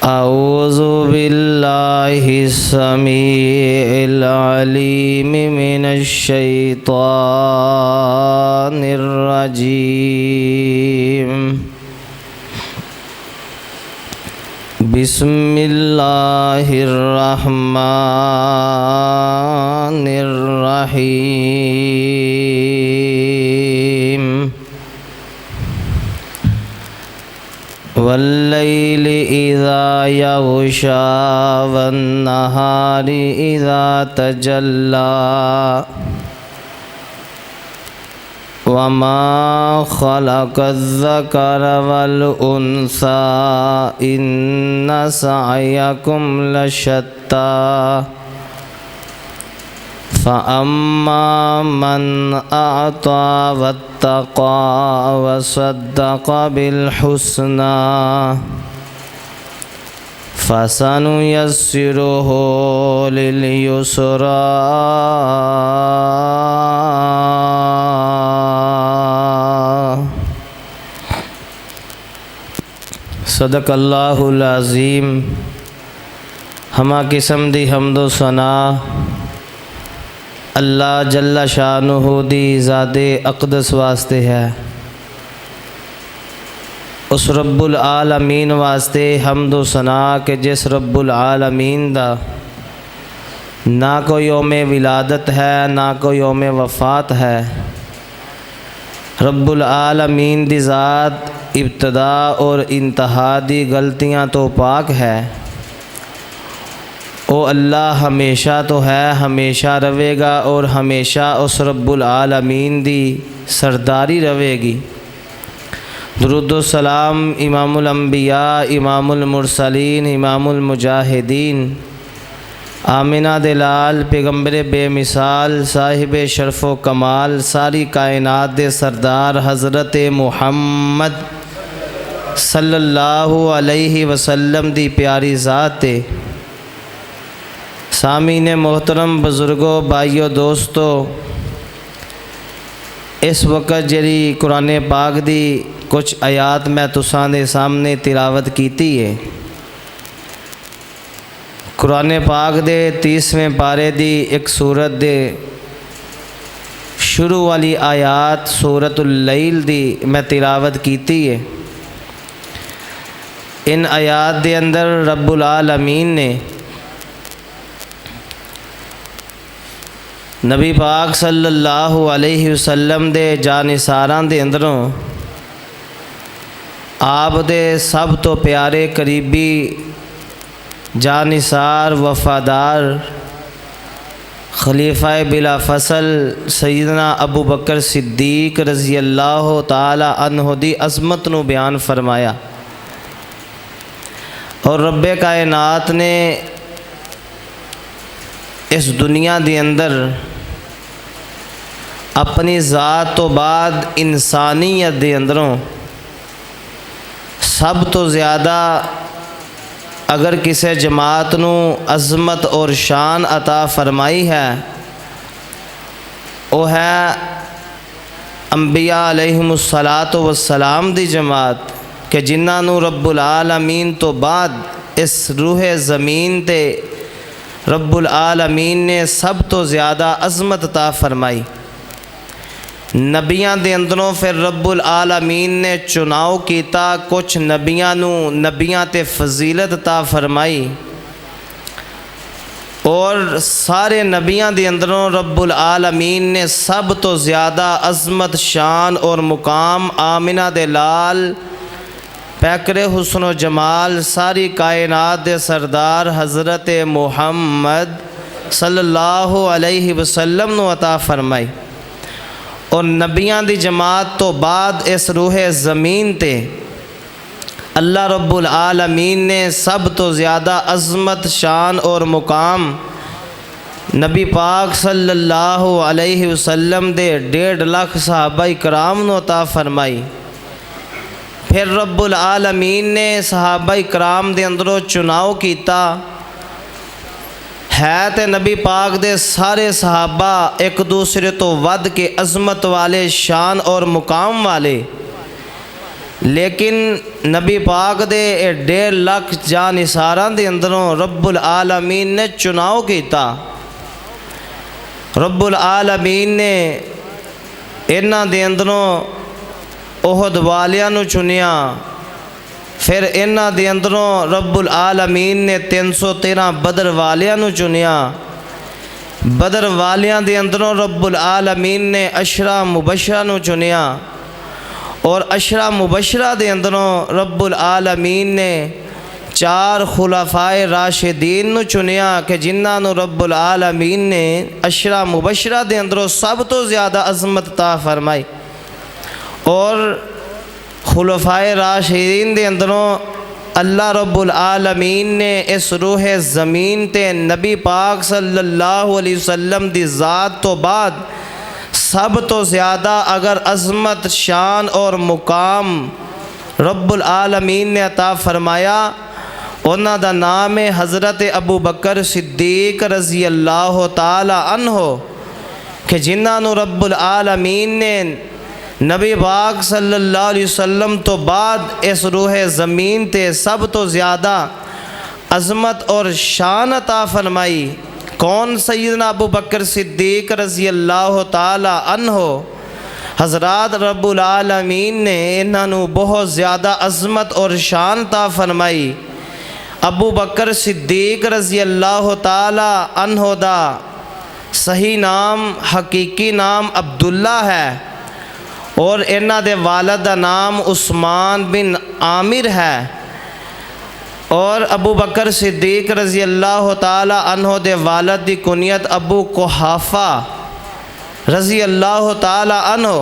اعوذ باللہ السمیع العلیم من الشیطان الرجیم بسم اللہ الرحمن الرحیم واللیل اذا یغشی والنہار اذا تجلی وما خلق الذکر والانثی ان سعیکم لشتی فَأَمَّا مَنْ أَعْطَى وَاتَّقَى وَصَدَّقَ بِالْحُسْنَى فَسَنُيَسِّرُهُ لِلْيُسْرَى صدق اللہ العظیم۔ ہمہ قسم دی حمد و ثنا اللہ جل شانہ دی ذات اقدس واسطے ہے۔ اس رب العالمین واسطے حمد و ثنا کہ جس رب العالمین دا نہ کوئی یوم ولادت ہے نہ کوئی یوم وفات ہے۔ رب العالمین دی ذات ابتدا اور انتہا دی غلطیاں تو پاک ہے۔ او اللہ ہمیشہ تو ہے، ہمیشہ رہے گا اور ہمیشہ اس رب العالمین دی سرداری رہے گی۔ درود و سلام امام الانبیاء، امام المرسلین، امام المجاہدین، آمنہ دلال، پیغمبر بے مثال، صاحب شرف و کمال، ساری کائنات دے سردار حضرت محمد صلی اللہ علیہ وسلم دی پیاری ذات تے۔ سامعین محترم، بزرگوں، بھائیو، دوستو، اس وقت جڑی قرآن پاک دی کچھ آیات میں تساں دے سامنے تلاوت کیتی ہے، قرآن پاک دے 30ویں پارے دی ایک سورت دے شروع والی آیات سورۃ اللیل دی میں تلاوت کیتی ہے۔ ان آیات دے اندر رب العالمین نے نبی پاک صلی اللہ علیہ وسلم دے جانثاراں دے اندروں آپ دے سب تو پیارے قریبی جانثار وفادار خلیفہ بلا فصل سیدنا ابو بکر صدیق رضی اللہ تعالی عنہ دی عظمت نو بیان فرمایا، اور رب کائنات نے اس دنیا دے اندر اپنی ذات تو بعد انسانیت دے اندروں سب تو زیادہ اگر کسی جماعت نو عظمت اور شان عطا فرمائی ہے، وہ ہے انبیاء علیہم الصلاۃ دی جماعت، کہ جنہاں نو رب العالمین تو بعد اس روح زمین تے رب العالمین نے سب تو زیادہ عظمت عطا فرمائی۔ نبیاں دے اندروں پھر رب العالمین نے چناؤ کیتا، کچھ نبیاں تے فضیلت عطا فرمائی، اور سارے نبیاں دے اندروں رب العالمین نے سب تو زیادہ عظمت، شان اور مقام آمنہ دے لال، پیکر حسن و جمال، ساری کائنات دے سردار حضرت محمد صلی اللہ علیہ وسلم نو عطا فرمائی۔ اور نبیاں دی جماعت تو بعد اس روح زمین تے اللہ رب العالمین نے سب تو زیادہ عظمت، شان اور مقام نبی پاک صلی اللہ علیہ وسلم دے 1.5 لاکھ صحابہ کرام نو عطا فرمائی۔ پھر رب العالمین نے صحابہ کرام دے اندروں چناؤ کیتا، ہے تے نبی پاک دے سارے صحابہ ایک دوسرے تو ود کے عظمت والے، شان اور مقام والے، لیکن نبی پاک دے 1.5 لاکھ جانثاراں دے اندروں رب العالمین نے چناؤ کیتا۔ رب العالمین نے انہاں دے اندروں احد والیاں نو چنیا، پھر انہاں دے اندروں رب العالمین نے 313 بدر والیاں نو چنیا۔ بدر والیاں دے اندروں رب العالمین نے 10 مبشرہ نو چنیا، اور 10 مبشرہ دے اندروں رب العالمین نے 4 خلفائے راشدین نو چنیا کہ جنہاں نو رب العالمین نے 10 مبشرہ دے اندروں سب تو زیادہ عظمت عطا فرمائی۔ اور خلفائے راشدین دے اندروں اللہ رب العالمین نے اس روح زمین تے نبی پاک صلی اللہ علیہ وسلم دی ذات تو بعد سب تو زیادہ اگر عظمت، شان اور مقام رب العالمین نے عطا فرمایا، انہاں دا نام ہے حضرت ابو بکر صدیق رضی اللہ تعالی عنہ، کہ جنہاں نو رب العالمین نے نبی پاک صلی اللہ علیہ وسلم تو بعد اس روح زمین تے سب تو زیادہ عظمت اور شان عطا فرمائی۔ کون؟ سیدنا ابو بکر صدیق رضی اللہ تعالی عنہ۔ حضرات رب العالمین نے انہاں نو بہت زیادہ عظمت اور شان عطا فرمائی۔ ابو بکر صدیق رضی اللہ تعالی عنہ دا صحیح نام، حقیقی نام عبداللہ ہے، اور انہاں دے والد دا نام عثمان بن عامر ہے۔ اور ابو بکر صدیق رضی اللہ تعالی عنہ دے والد دی کنیت ابو قحافہ رضی اللہ تعالی عنہ،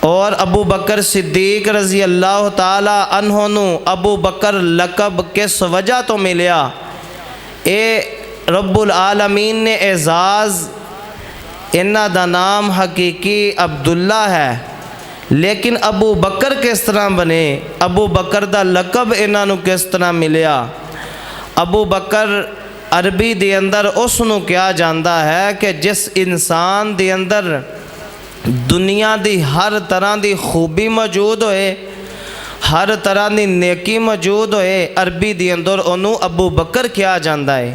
اور ابو بکر صدیق رضی اللہ تعالی عنہ نو ابو بکر لقب کس وجہ تو ملیا؟ اے رب العالمین نے اعزاز، انہاں دا نام حقیقی عبداللہ ہے، لیکن ابو بکر کس طرح بنے؟ ابو بکر دا لقب انہاں نو کس طرح ملیا؟ ابو بکر عربی دے اندر اس نو کیا جاندا ہے کہ جس انسان دے اندر دنیا دی ہر طرح دی خوبی موجود ہوئے، ہر طرح دی نیکی موجود ہوئے، عربی دے اندر انہوں ابو بکر کیا جاندا ہے۔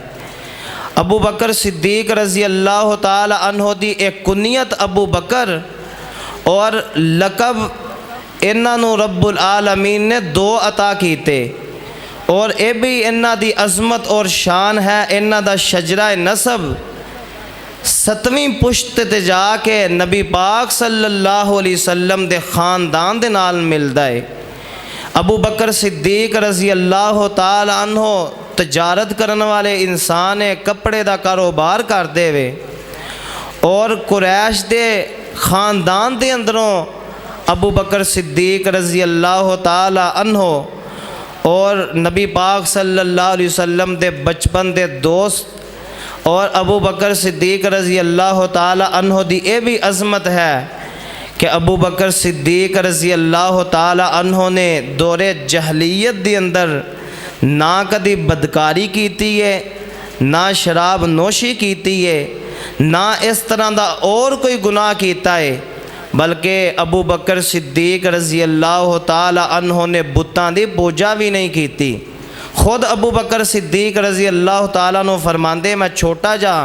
ابو بکر صدیق رضی اللہ تعالی عنہ دی ایک کنیت ابو بکر اور لقب انہاں نو رب العالمین نے 2 عطا کیتے، اور اے بھی انہاں دی عظمت اور شان ہے۔ انہاں دا شجرہ نسب 7ویں پشت تے جا کے نبی پاک صلی اللہ علیہ وسلم دے خاندان دے نال ملدا ہے۔ ابو بکر صدیق رضی اللہ تعالی عنہ تجارت کرنے والے انسان ہے، کپڑے دا کاروبار کر دے وے، اور قریش دے خاندان دے اندروں ابو بکر صدیق رضی اللہ تعالی عنہ اور نبی پاک صلی اللہ علیہ وسلم دے بچپن دے دوست، اور ابو بکر صدیق رضی اللہ تعالی عنہ دی اے بھی عظمت ہے کہ ابو بکر صدیق رضی اللہ تعالی عنہ نے دور جہلیت دی اندر نہ کدی بدکاری کیتی ہے، نہ شراب نوشی کیتی ہے، نہ اس طرح دا اور کوئی گناہ کیتا ہے، بلکہ ابو بکر صدیق رضی اللہ تعالی عنہ نے بتاں دی پوجا بھی نہیں کیتی۔ خود ابو بکر صدیق رضی اللہ تعالیٰ عنہ فرماندے میں چھوٹا جا،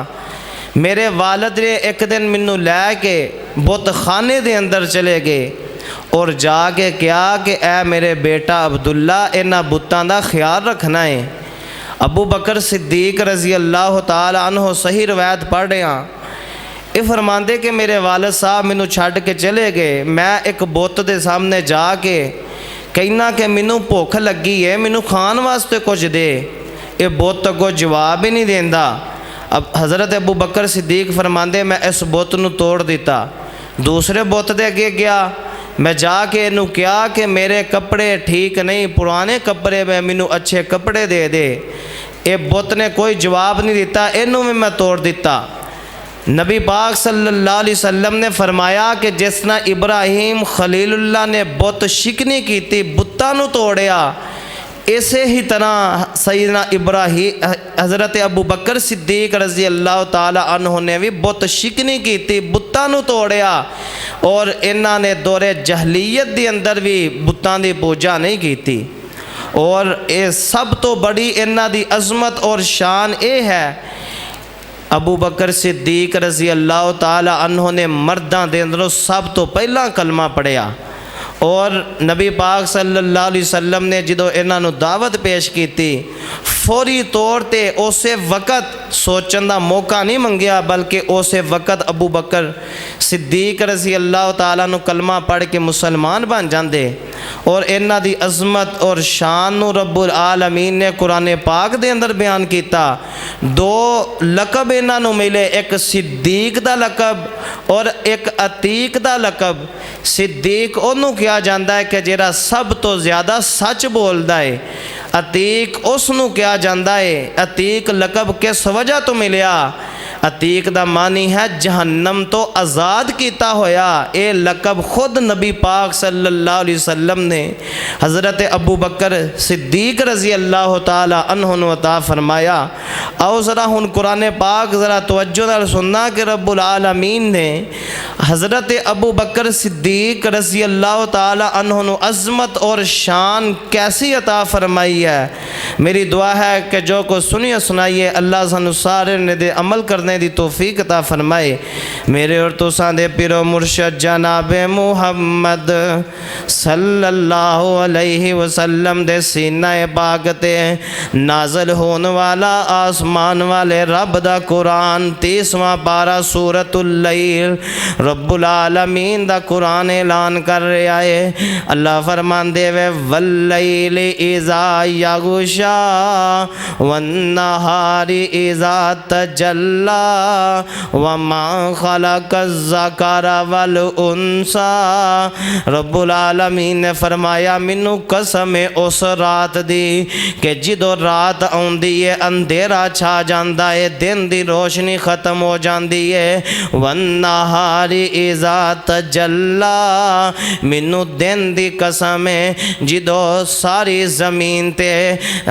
میرے والد نے ایک دن منو لے کے بت خانے دے اندر چلے گئے اور جا کے کیا کہ اے میرے بیٹا عبداللہ انہاں بتاں دا خیال رکھنا ہے۔ ابو بکر صدیق رضی اللہ تعالیٰ عنہ صحیح روایت پڑھ رہے ہیں، یہ فرماندے کہ میرے والد صاحب منو چھڈ کے چلے گئے، میں ایک بت دے سامنے جا کے کہنا کہ منو بھوک لگی ہے، منو کھان واسطے کچھ دے، یہ بت کو جواب ہی نہیں دیندا۔ اب حضرت ابو بکر صدیق فرماندے میں اس بت نو توڑ دیتا، دوسرے بت دے اگے گیا، میں جا کے انہوں کیا کہ میرے کپڑے ٹھیک نہیں، پرانے کپڑے میں منو اچھے کپڑے دے دے، یہ بت نے کوئی جواب نہیں دیتا، انہوں میں توڑ دیتا۔ نبی پاک صلی اللہ علیہ وسلم نے فرمایا کہ جس نہ ابراہیم خلیل اللہ نے بت شکنی کی تھی، بتاں نو توڑیا، اسی ہی طرح سیدنا ابراہیم حضرت ابو بکر صدیق رضی اللہ تعالی عنہ نے بھی بت شکنی کی، بتاں نو توڑیا، اور انہاں نے دور جہلیت دی اندر بھی بتاں دی پوجا نہیں کی۔ اور اے سب تو بڑی انہاں دی عظمت اور شان اے ہے، ابو بکر صدیق رضی اللہ تعالی عنہ نے مرداں دے اندروں سب تو پہلا کلمہ پڑھیا، اور نبی پاک صلی اللہ علیہ وسلم نے جدو انہاں نو دعوت پیش کیتی، فوری طور تے اسے وقت سوچن دا موقع نہیں منگیا، بلکہ اسے وقت ابو بکر صدیق رضی اللہ تعالیٰ نو کلمہ پڑھ کے مسلمان بن جاندے۔ اور انہاں دی عظمت اور شان نو رب العالمین نے قرآن پاک دے اندر بیان کیتا۔ دو لقب انہاں نو ملے، ایک صدیق دا لقب اور ایک عتیق دا لقب۔ صدیق انہوں کیا جاندہ ہے کہ جیرا سب تو زیادہ سچ بولدا ہے، عتیق اس نو کیا جاندہ ہے۔ عتیق لقب کس وجہ تو ملیا؟ عتیق دا معنی ہے جہنم تو آزاد کیتا ہویا۔ اے لقب خود نبی پاک صلی اللہ علیہ وسلم نے حضرت ابو بکر صدیق رضی اللہ تعالی عنہ نے عطا فرمایا۔ او ذرا ہن قرآن پاک ذرا توجہ نال سننا کہ رب العالمین نے حضرت ابو بکر صدیق رضی اللہ تعالی عنہ نے عظمت اور شان کیسی عطا فرمائی ہے۔ میری دعا ہے کہ جو کو سنیے سنائیے، اللہ سانو سارے نے دے عمل کرنے دی توفیق عطا فرمائے۔ میرے اور تساں دے پیر و مرشد جناب محمد صلی اللہ علیہ وسلم دے سینہ پاک تے نازل ہون والا آسمان والے رب دا قرآن 30واں پارہ سورۃ اللیل، رب العالمین دا قرآن اعلان کر رہا ہے۔ اللہ فرمان دے وے واللیل اذا یغشا والنہار اذا تجلی وما خلق الذکر والانثی۔ رب العالمین نے فرمایا منو قسم اس رات دی کہ جدو رات آندی ہے اندھیرا چھا جاندا ہے، دن دی روشنی ختم ہو جاندی ہے۔ والنہار اذا تجلی، منو دن دی قسم ہے جدو ساری زمین تے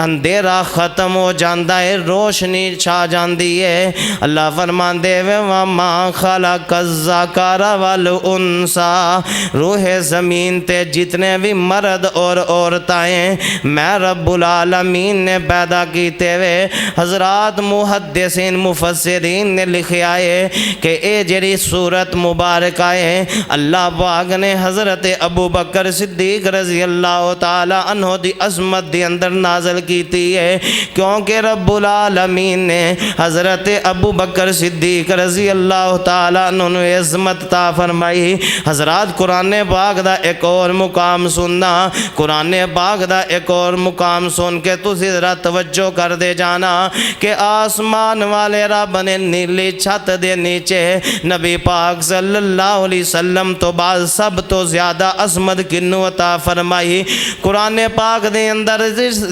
اندھیرا ختم ہو جاندا ہے، روشنی چھا جاندی ہے۔ اللہ فرمان دے وما خلق الذکر والانثی، روح زمین تے جتنے بھی مرد اور عورتیں میں رب العالمین نے پیدا کیتے ہوئے۔ حضرات محدثین مفسرین نے لکھا ہے کہ اے جری صورت مبارکہ ہے اللہ پاک نے حضرت ابو بکر صدیق رضی اللہ تعالی عنہ دی عظمت دی اندر نازل کیتی ہے، کیونکہ رب العالمین نے حضرت ابو بکر صدیق رضی اللہ تعالیٰ عنہ نے عظمت عطا فرمائی۔ حضرات قرآن پاک دا ایک اور مقام سننا، قرآن پاک دا ایک اور مقام سن کے تسی ذرا توجہ کر دے جانا کہ آسمان والے رب نے نیلی چھت دے نیچے نبی پاک صلی اللہ علیہ وسلم تو بعد سب تو زیادہ عظمت کنو عطا فرمائی۔ قرآن پاک دے اندر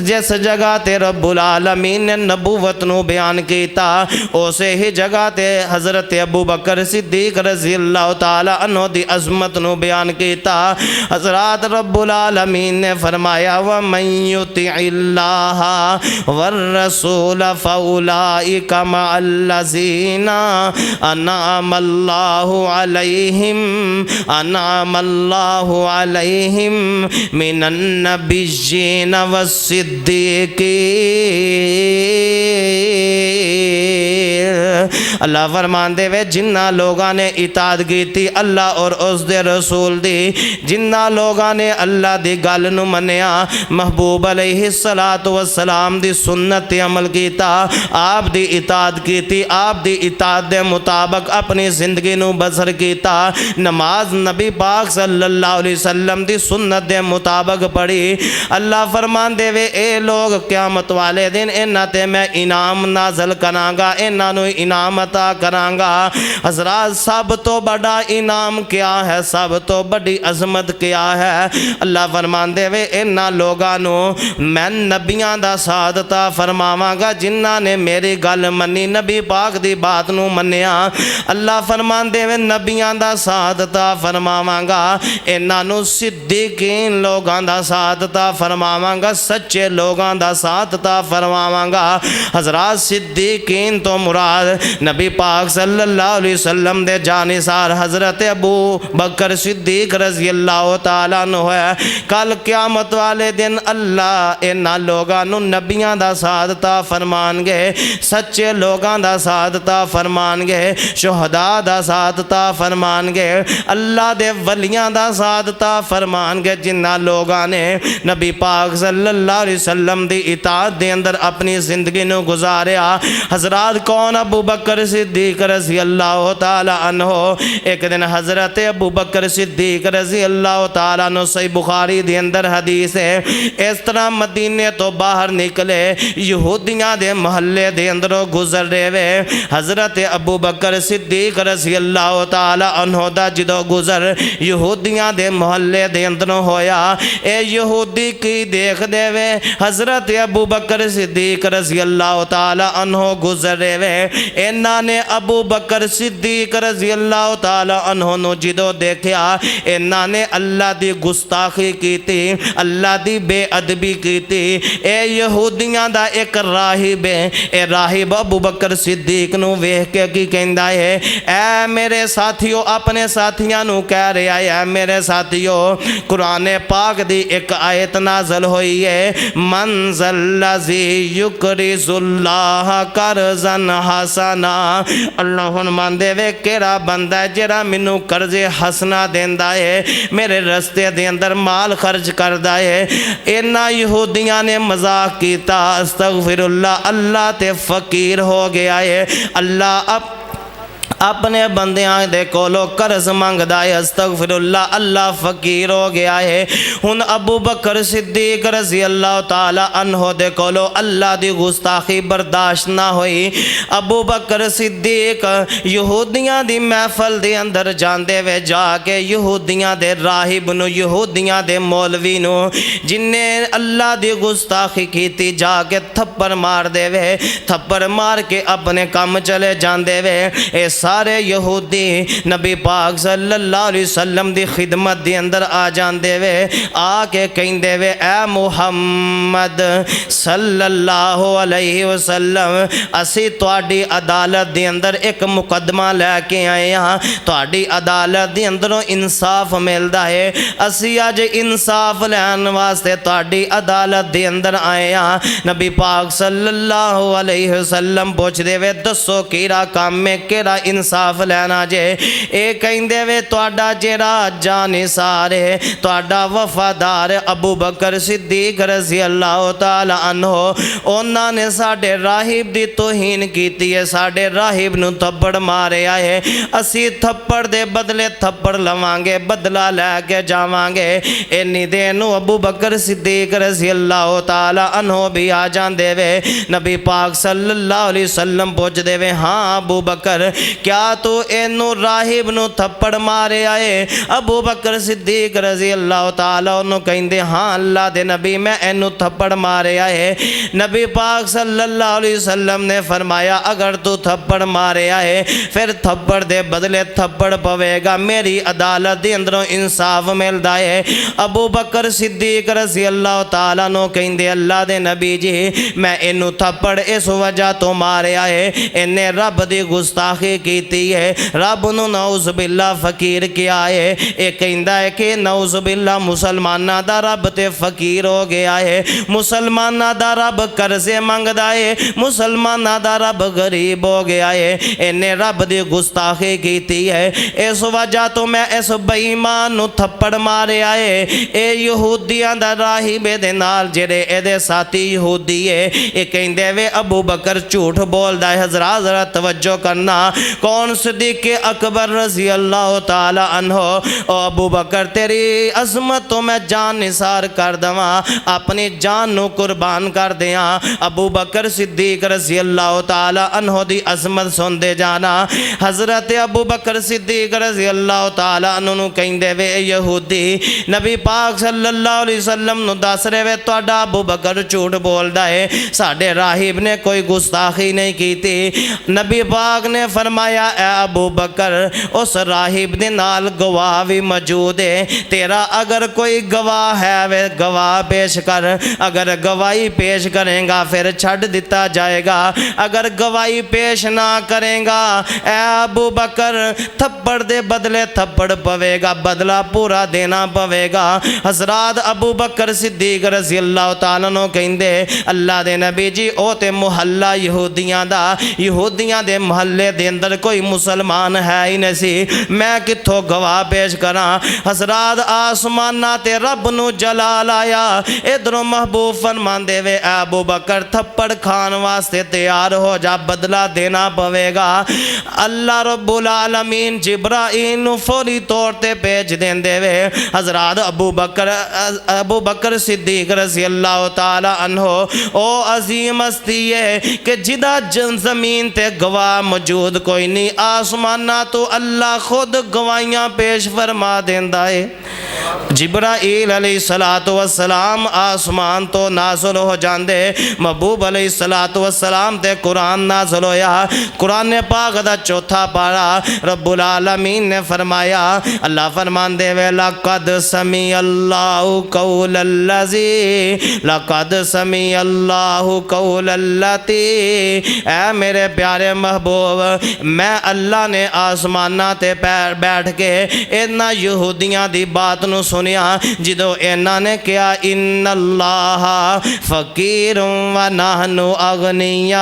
جس جگہ تے رب العالمین نے نبوت نو بیان کیتا، اسے ہی جگہ تے حضرت ابو بکر صدیق رضی اللہ تعالی عنہ دی عظمت نو بیان کیتا۔ حضرات رب العالمین نے فرمایا وَمَن يُطِعِ اللَّهَ وَالرَّسُولَ فَأُولَئِكَ مَعَ الَّذِينَ أَنْعَمَ اللَّهُ عَلَيْهِمْ مِنَ النَّبِيِّينَ وَالصِّدِّيقِينَ۔ اللہ فرمان دے وے جنہ لوگاں نے اطاعت کی تھی اللہ اور اس دے رسول دی، جنہ لوگاں نے اللہ دی گل نو منیا، محبوب علیہ السلام دی سنت عمل کیتا، آپ دی اطاعت کی تھی، آپ دی اطاعت دے مطابق اپنی زندگی نو بسر کیتا، نماز نبی پاک صلی اللہ علیہ وسلم دی سنت دے مطابق پڑھی۔ اللہ فرمان دے وے اے لوگ قیامت والے دن انہاں تے میں انعام نازل کراں گا، انہاں نو انعام عطا کرانگا۔ حضرات سب تو بڑا انعام کیا ہے، سب تو بڑی عظمت کیا ہے؟ اللہ فرماندے وے انہاں لوگاں نو میں نبیاں دا ساتھ عطا فرماواں گا جنہاں نے میری گل منی، نبی پاک دی بات نو منیا۔ اللہ فرماندے وے نبیاں دا ساتھ عطا فرماواں گا، انہاں نو صدیقین لوگاں دا ساتھ عطا فرماواں گا، سچے لوگاں دا ساتھ عطا فرماواں گا۔ حضرات صدیقین تو مراد نبی پاک صلی اللہ علیہ وسلم دے جانثار حضرت ابو بکر صدیق رضی اللہ تعالیٰ عنہ ہے۔ کل قیامت والے دن اللہ انہاں لوگاں نو نبیاں دا ساتھ عطا فرمان گے، سچے لوگاں دا ساتھ عطا فرمان گے، شہداء دا ساتھ عطا فرمان گے، اللہ دے ولیاں دا ساتھ عطا فرمان گے جنہاں لوگاں نے نبی پاک صلی اللہ علیہ وسلم دی اطاعت دے اندر اپنی زندگی نو گزاریا۔ حضرات کون؟ ابو بکر صدیق رضی اللہ تعالی عنہ۔ ایک دن حضرت ابو بکر صدیق رضی اللہ تعالی عنہ، صحیح بخاری دے اندر حدیث ہے، اس طرح مدینے تو باہر نکلے، یہودیاں دے محلے دے اندروں گزر رہے وے۔ حضرت ابو بکر صدیق رضی اللہ تعالی عنہ دا جدو گزر یہودیاں دے محلے دے اندروں ہویا، اے یہودی کی دیکھ دے وے حضرت ابو بکر صدیق رضی اللہ تعالی عنہ گزر رہے وے۔ انہاں نے ابو بکر صدیق رضی اللہ تعالی عنہ نو جدو دیکھیا، انہاں نے اللہ دی گستاخی کی تھی، اللہ دی بے ادبی کی تھی۔ اے یہودیاں دا ایک راہب ہے، اے راہب ابو بکر صدیق نو ویکھ کے کی کہندا ہے، اے میرے ساتھیو، اپنے ساتھیاں نو کہہ رہا ہے، اے میرے ساتھیو، قرآن پاک دی ایک آیت نازل ہوئی ہے، من ذا الذی یقرض اللہ قرضا حسنا۔ اللہ فرماندے وے کیڑا بندہ ہے جڑا مینوں قرض حسنا دیندا ہے، میرے رستے دے اندر مال خرچ کردا ہے۔ انہاں یہودیاں نے مذاق کیتا، استغفر اللہ، اللہ تے فقیر ہو گیا ہے، اللہ اپنے بندیاں دے کولو قرض منگدا ہے، استغفر اللہ، اللہ فقیر ہو گیا ہے۔ ہن ابو بکر صدیق رضی اللہ تعالی عنہ دے کولو اللہ دی گستاخی برداشت نہ ہوئی۔ ابو بکر صدیق یہودیاں دی محفل دے اندر جاندے وے، جا کے یہودیاں دے راہب نو، یہودیاں دے مولوی نو جن نے اللہ دی گستاخی کیتی، جا کے تھپڑ مار دے وے، تھپڑ مار کے اپنے کام چلے جاندے وے۔ اے سارے یہودی نبی پاک صلی اللہ علیہ وسلم دی خدمت دی اندر آ جاندے وے، آ کے کہندے وے، اے محمد صلی اللہ علیہ وسلم، اسی تواڈی عدالت دی اندر ایک مقدمہ لے کے آئے ہاں، تواڈی عدالت دی اندروں انصاف ملدا ہے، اسی اج انصاف لین واسطے تواڈی عدالت دی اندر آئے ہاں۔ نبی پاک صلی اللہ علیہ وسلم پوچھ دے وے، دسو کیڑا کام میں کیڑا انصاف لینا جے؟ اے کہندے وے تواڈا جیڑا جانثار ہے، تواڈا وفادار ابو بکر صدیق رضی اللہ تعالی عنہ، انہاں نے ساڈے راہب دی توہین کیتی ہے، ساڈے راہب نو تھپڑ ماریا ہے، اسی تھپڑ دے بدلے تھپڑ لواں گے، بدلہ لے کے جاواں گے۔ اینی دیر نو ابو بکر صدیق رضی اللہ تعالی عنہ بھی آ جاندے وے۔ نبی پاک صلی اللہ علیہ وسلم پوچھ دے وے، ہاں ابو بکر، کیا تو اینو راہب نو تھپڑ مارے آئے؟ ابو بکر صدیق رضی اللہ تعالیٰ عنہ کہندے، ہاں اللہ دے نبی، میں اینو تھپڑ مارے آئے۔ نبی پاک صلی اللہ علیہ وسلم نے فرمایا، اگر تو تھپڑ مارے آئے پھر تھپڑ دے بدلے تھپڑ پوے گا، میری عدالت دے اندروں انصاف ملدا ہے۔ ابو بکر صدیق رضی اللہ تعالیٰ عنہ کہندے، اللہ دے نبی جی، میں اینو تھپڑ اس وجہ تو مارے آئے، انہیں رب دی گستاخی کیتی ہے، رب نو نعوذ باللہ فقیر کیا ہے۔ ایک کہندا ہے کہ نعوذ باللہ مسلمانہ دا رب تے فقیر ہو گیا ہے، مسلمانہ دا رب قرضے منگدا ہے، مسلمانہ دا رب غریب ہو گیا ہے، انہیں رب دی گستاخی کیتی ہے، اس وجہ تو میں اس بے ایمان نو تھپڑ مارے آئے۔ اے یہودیاں دا راہب دے نال جڑے اے دے ساتھی یہودی ہے، اے کہندے وے ابو بکر جھوٹ بولدا ہے۔ حضرات ذرا توجہ کرنا، کون؟ صدیق اکبر رضی اللہ تعالی عنہ۔ او ابو بکر تیری عظمت تو میں جان نثار کر دواں، اپنی جان نو قربان کر دیاں۔ ابو بکر صدیق رضی اللہ تعالی عنہ دی عظمت سن دے جانا۔ حضرت ابو بکر صدیق رضی اللہ تعالی عنہ نو کہندے وے یہودی نبی پاک صلی اللہ علیہ وسلم نو دس رہے وے تہاڈا ابو بکر جھوٹ بولدا ہے، ساڈے راہب نے کوئی گستاخی نہیں کیتی۔ نبی پاک نے فرمایا اے ابو بکر اس راہب دے نال گواہ بھی موجود ہے، تیرا اگر کوئی گواہ ہے وے گواہ پیش کر، اگر گواہی پیش کریں گا پھر چھڑ دیتا جائے گا، اگر گواہی پیش نہ کریں گا اے ابو بکر تھپڑ دے بدلے تھپڑ پوے گا، بدلہ پورا دینا پوے گا۔ حضرات ابو بکر صدیق رضی اللہ تعالیٰ عنہ کہندے اللہ دے نبی جی او تے محلہ یہودیاں دا، یہودیاں دے محلے دے اندر کوئی مسلمان ہے ہی نہیں سی، میں کتھوں گواہ پیش کراں۔ حضرات آسمانہ تے رب نو جلال آیا، ادھروں محبوب فرماندے وے اے ابو بکر تھپڑ کھان واسطے تیار ہو جا، بدلہ دینا پوے گا۔ اللہ رب العالمین جبرائیل نو فوری طور تے بھیج دیندے وے۔ حضرات ابو بکر صدیق رضی اللہ تعالی عنہ او عظیم ہستی ہے کہ جدہ زمین تے گواہ موجود کوئی نہیں، آسمانہ تو اللہ خود گواہیاں پیش فرما دیندا ہے۔ جبرائیل علیہ السلام آسمان تو نازل ہو جاندے، محبوب علیہ السلام تے قرآن نازل ہویا، قرآن پاک دا چوتھا پارا رب العالمین نے فرمایا، اللہ فرماندے وے لَقَدْ سَمِعَ اللَّهُ قَوْلَ الَّذِي لَقَدْ سَمِعَ اللَّهُ قَوْلَ الَّتِي، اے میرے پیارے محبوب میں اللہ نے آسمانہ تے بیٹھ کے اینا یہودیاں دی بات نو سنیا جدو اینا نے کیا ان اللہ فقیر و نحن اغنیاء،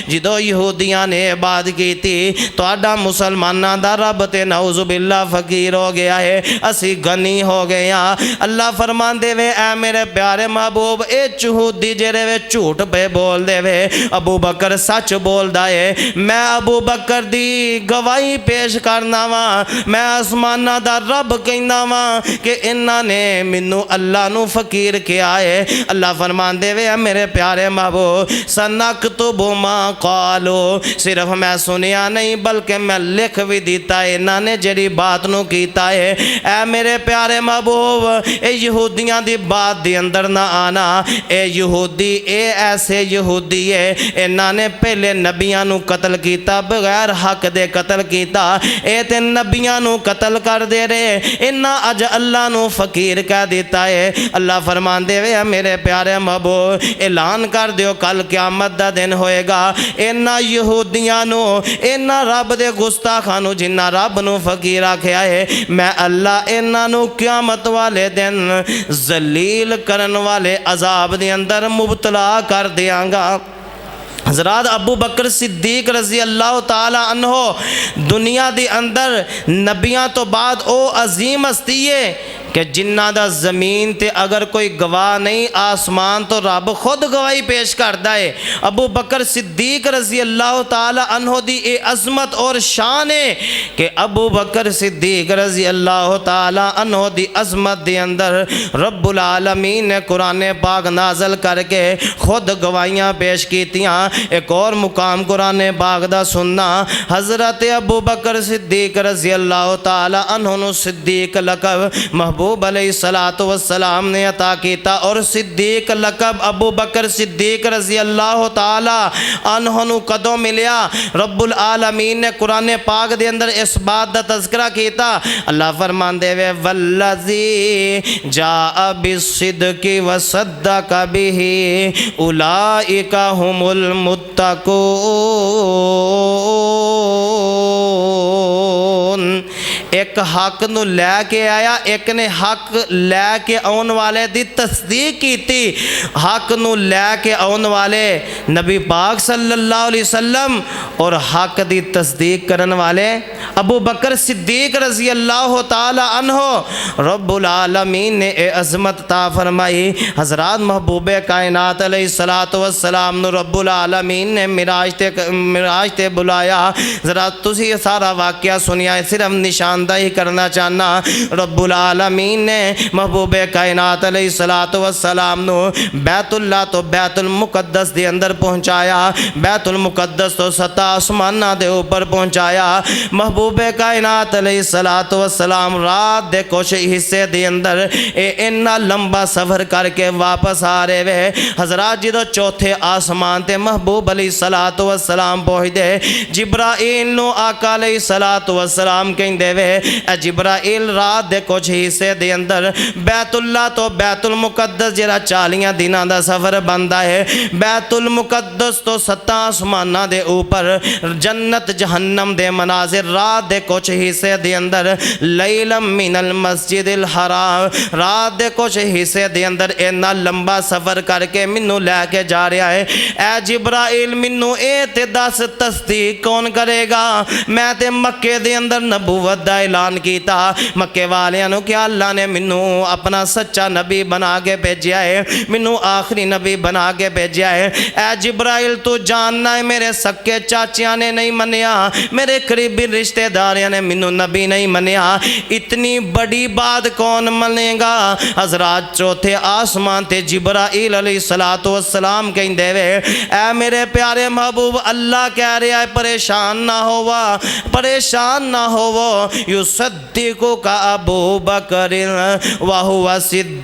جدو یہودیاں نے بات کی تھی تو اڈا مسلمانہ دا رب تے نعوذ باللہ فقیر ہو گیا ہے، اسی غنی ہو گیا۔ اللہ فرمان دے وے اے میرے پیارے محبوب اے یہودی جڑے وے جھوٹ پہ بول دے وے، ابو بکر سچ بول دا ہے، میں ابو بکر دی گواہی پیش کرنا وا، میں آسمانہ دا رب کہنا وا کہ انہاں نے منو اللہ نو فقیر کیا ہے۔ اللہ فرمان دے وے میرے پیارے محبوب سنکتب ما قالو، صرف میں سنیا نہیں بلکہ میں لکھ بھی دیتا ہے انہاں نے جڑی بات نو کیتا ہے۔ اے میرے پیارے محبوب اے یہودیاں دی بات دی اندر نہ آنا، اے یہودی اے ایسے یہودی ہے انہاں نے پہلے نبیاں نو قتل کیتا، بغیر حق دے قتل کیتا، اے تے نبیاں نو قتل کر دے رہے، انہاں اج اللہ نو فقیر کہہ دیتا ہے۔ اللہ فرمان دے وے میرے پیارے محبوب اعلان کر دیو کل قیامت دا دن ہوئے گا، انہاں یہودیاں نو انہاں رب دے گستاخاں نو جنہاں رب نو فقیر آکھیا ہے، میں اللہ انہاں نو قیامت والے دن ذلیل کرن والے عذاب دے اندر مبتلا کر دیاں گا۔ حضرات ابو بکر صدیق رضی اللہ تعالی عنہ دنیا دی اندر نبیاں تو بعد او عظیم ہستی ہے کہ جنہ دا زمین تے اگر کوئی گواہ نہیں، آسمان تو رب خود گواہی پیش کردا ہے۔ ابو بکر صدیق رضی اللہ تعالی عنہ دی اے عظمت اور شان ہے کہ ابو بکر صدیق رضی اللہ تعالی عنہ دی عظمت دے اندر رب العالمین نے قرآن پاک نازل کر کے خود گواہیاں پیش کیتیاں۔ ایک اور مقام قرآن پاک دا سننا، حضرت ابو بکر صدیق رضی اللہ تعالی عنہ نو صدیق لقب محبوب علیہ السلام نے عطا کیتا، اور صدیق لقب ابو بکر صدیق رضی اللہ تعالی عنہ نو کدوں ملیا؟ رب العالمین نے قرآن پاک دے اندر اس بات دا تذکرہ کیتا، اللہ فرمان دے وے والذی جاء بالصدق وصدق به اولئک هم المتقون۔ ایک ایک حق نو لے کے آیا، ایک نے حق لے کے آن والے دی تصدیق کی تھی۔ حق نو لے کے آن والے نبی پاک صلی اللہ علیہ وسلم اور حق دی تصدیق کرن والے ابو بکر صدیق رضی اللہ تعالی عنہ۔ رب العالمین نے اے عظمت عطا فرمائی۔ حضرات محبوب کائنات علیہ السلام نو رب العالمین نے معراج تے بلایا۔ ذرا تسی یہ سارا واقعہ سنیا ہے، صرف نشاندہی کرنا چاہنا۔ رب العالمین نے محبوب کائنات علیہ السلام نو بیت اللہ تو بیت المقدس دے اندر پہنچایا، بیت المقدس تو ستا آسمانہ دے اوپر پہنچایا۔ محبوب کائنات علیہ السلام رات دے کچھ حصے دے اندر اتنا لمبا سفر کر کے واپس آ رہے وے۔ حضرات جدو چوتھے آسمان تے محبوب علیہ السلام پہنچ دے، جبرائیل نو آقا علیہ السلام کہیں دے وے اے جبرائیل رات دے کچھ حصے دے اندر بیت اللہ تو بیت المقدس جرا 40 دنوں دا سفر بندا ہے، بیت المقدس تو ستا آسمانہ دے اوپر جنت جہنم دے مناظر رات دے کچھ حصے دے اندر لیلا من المسجد الحرام رات دے کچھ حصے دے اندر اتنا لمبا سفر کر کے منو لے کے جا رہا ہے۔ اے جبرائیل منو اے تے دس تصدیق کون کرے گا؟ میں تے مکے دے اندر نبوت دا اعلان کیتا، مکے والیاں نو کہ اللہ نے منو اپنا سچا نبی بنا کے بھیجیا ہے، منو آخری نبی بنا کے بھیجیا ہے۔ اے جبرائیل تو جاننا ہے میرے سکے چاچیاں نے نہیں منیا، میرے قریبی رشتہ داریاں نے منو نبی نہیں منیا، اتنی بڑی بات کون منے گا؟ حضرات چوتھے آسمان تے جبرائیل علیہ السلام کہیں دے وے اے میرے پیارے محبوب اللہ کہہ رہا ہے پریشان نہ ہوا، پریشان نہ ہو، یصدقو کا ابو بکر وہو صدیق۔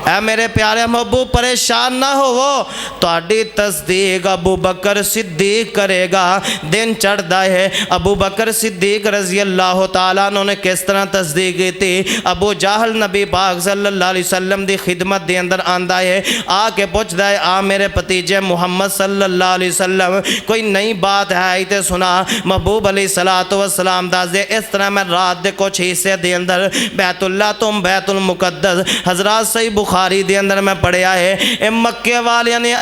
اے میرے پیارے محبوب پریشان نہ ہو، تہاڈی تصدیق ابو بکر صدیق کرے گا۔ دن چڑھدا ہے، ابو بکر صدیق رضی اللہ تعالیٰ عنہ نے کس طرح تصدیق کی تھی؟ ابو جہل نبی پاک صلی اللہ علیہ وسلم دی خدمت دے اندر آندا ہے، آ کے پوچھدا ہے آ میرے پتیجے محمد صلی اللہ علیہ وسلم کوئی نئی بات ہے تے سنا۔ محبوب علیہ السلام دس دے اس طرح میں رات دے کچھ حصے دے اندر بیت اللہ تو بیت المقدس، حضرات صحیح بخاری دے اندر میں پڑھیا ہے، اے مکے والیاں نے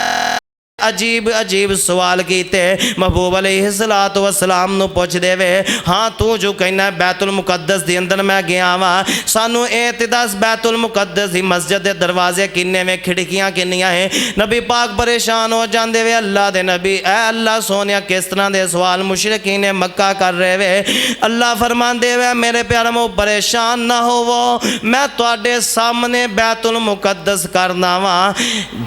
عجیب سوال کیتے۔ محبوب علیہ السلام نو پوچھ دے وے ہاں تو جو کہنا ہے بیت المقدس دے اندر میں گیا ہوا، سانو اعتداس بیت المقدس دی مسجد دے دروازے کنے میں کھڑکیاں کنیاں ہیں۔ نبی پاک پریشان ہو جان دے وے اللہ دے نبی اے اللہ سونیا کس طرح دے سوال مشرکین مکہ کر رہے وے؟ اللہ فرمان دے وے میرے پیارے مو پریشان نہ ہو، میں تواڈے سامنے بیت المقدس کرنا وا،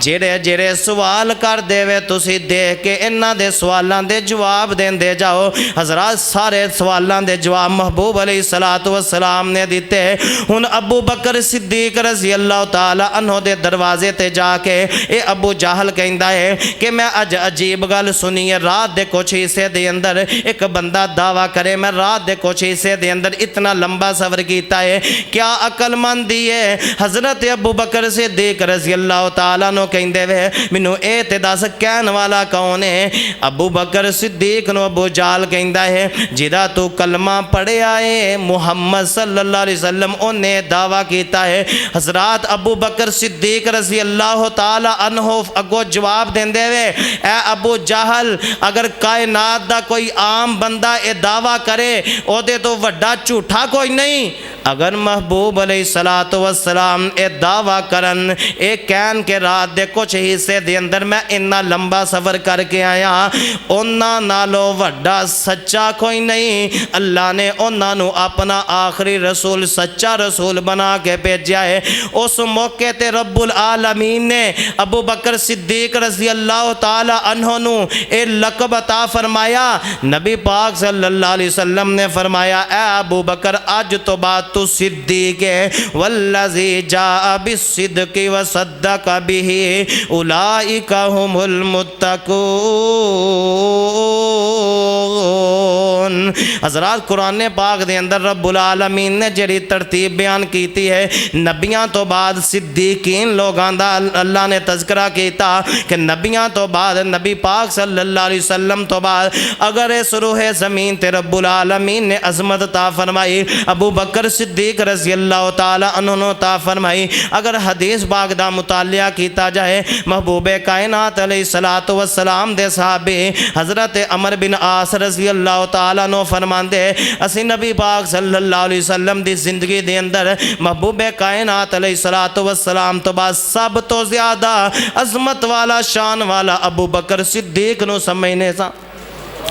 جڑے سوال کر دے وے تسی دیکھ کے انہاں دے سوالاں دے جواب دین دے جاؤ۔ حضرات سارے سوالاں دے جواب محبوب علیہ السلام نے دیتے۔ ہن ابو بکر صدیق رضی اللہ تعالی عنہ دے دروازے تے جا کے اے ابو جہل کہندا ہے کہ میں اج عجیب گل سنی ہے، رات دے کچھ حصے دے اندر ایک بندہ دعویٰ کرے میں رات دے کچھ حصے دے اندر اتنا لمبا سفر کیتا ہے، کیا عقل مندی ہے؟ حضرت ابو بکر صدیق رضی اللہ تعالیٰ عنہ کہندے وے مینوں اے تے دس کہن والا کون ہے؟ ابو بکر صدیق نو ابو جہل کہندا ہے جدا تو کلمہ پڑھیا ہے محمد صلی اللہ علیہ وسلم انہیں دعویٰ کیتا ہے۔ حضرات ابو بکر صدیق رضی اللہ تعالی عنہ اگو جواب دین دے وے اے ابو جہل اگر کائنات دا کوئی عام بندہ اے دعویٰ کرے او دے تو وڈا جھوٹا کوئی نہیں، اگر محبوب علیہ السلام اے دعویٰ کرن اے کہن کے رات دے کچھ حصے دے اندر میں اتنا لمبا سفر کر کے آیا، انہاں نالو وڈا سچا کوئی نہیں، اللہ نے انہاں نو اپنا آخری رسول سچا رسول بنا کے بھیجا ہے۔ اس موقع تے رب العالمین نے ابو بکر صدیق رضی اللہ تعالی عنہ نو اے لقب عطا فرمایا۔ نبی پاک صلی اللہ علیہ وسلم نے فرمایا اے ابو بکر آج تو بات تو صدیق ہے، والذی جاء بالصدق وصدق به اولئک هم المتقون۔ حضرات قرآن پاک دے اندر رب العالمین نے جڑی ترتیب بیان کیتی ہے نبیاں تو بعد صدیقین لوگاں دا اللہ نے تذکرہ کیتا کہ نبیاں تو بعد نبی پاک صلی اللہ علیہ وسلم تو بعد اگر اس روح زمین تے رب العالمین نے عظمت عطا فرمائی ابو بکر صدیق رضی اللہ تعالی عنہ عطا فرمائی۔ اگر حدیث پاک دا مطالعہ کیتا جائے محبوب کائنات علیہ السلام دے صحابی حضرت عمر بن عاص رضی اللہ تعالیٰ عنہ فرماندے اسی نبی پاک صلی اللہ علیہ وسلم دی زندگی دے اندر محبوب کائنات علیہ السلام تو بعد سب تو زیادہ عظمت والا شان والا ابو بکر صدیق نو سمجھنے سا۔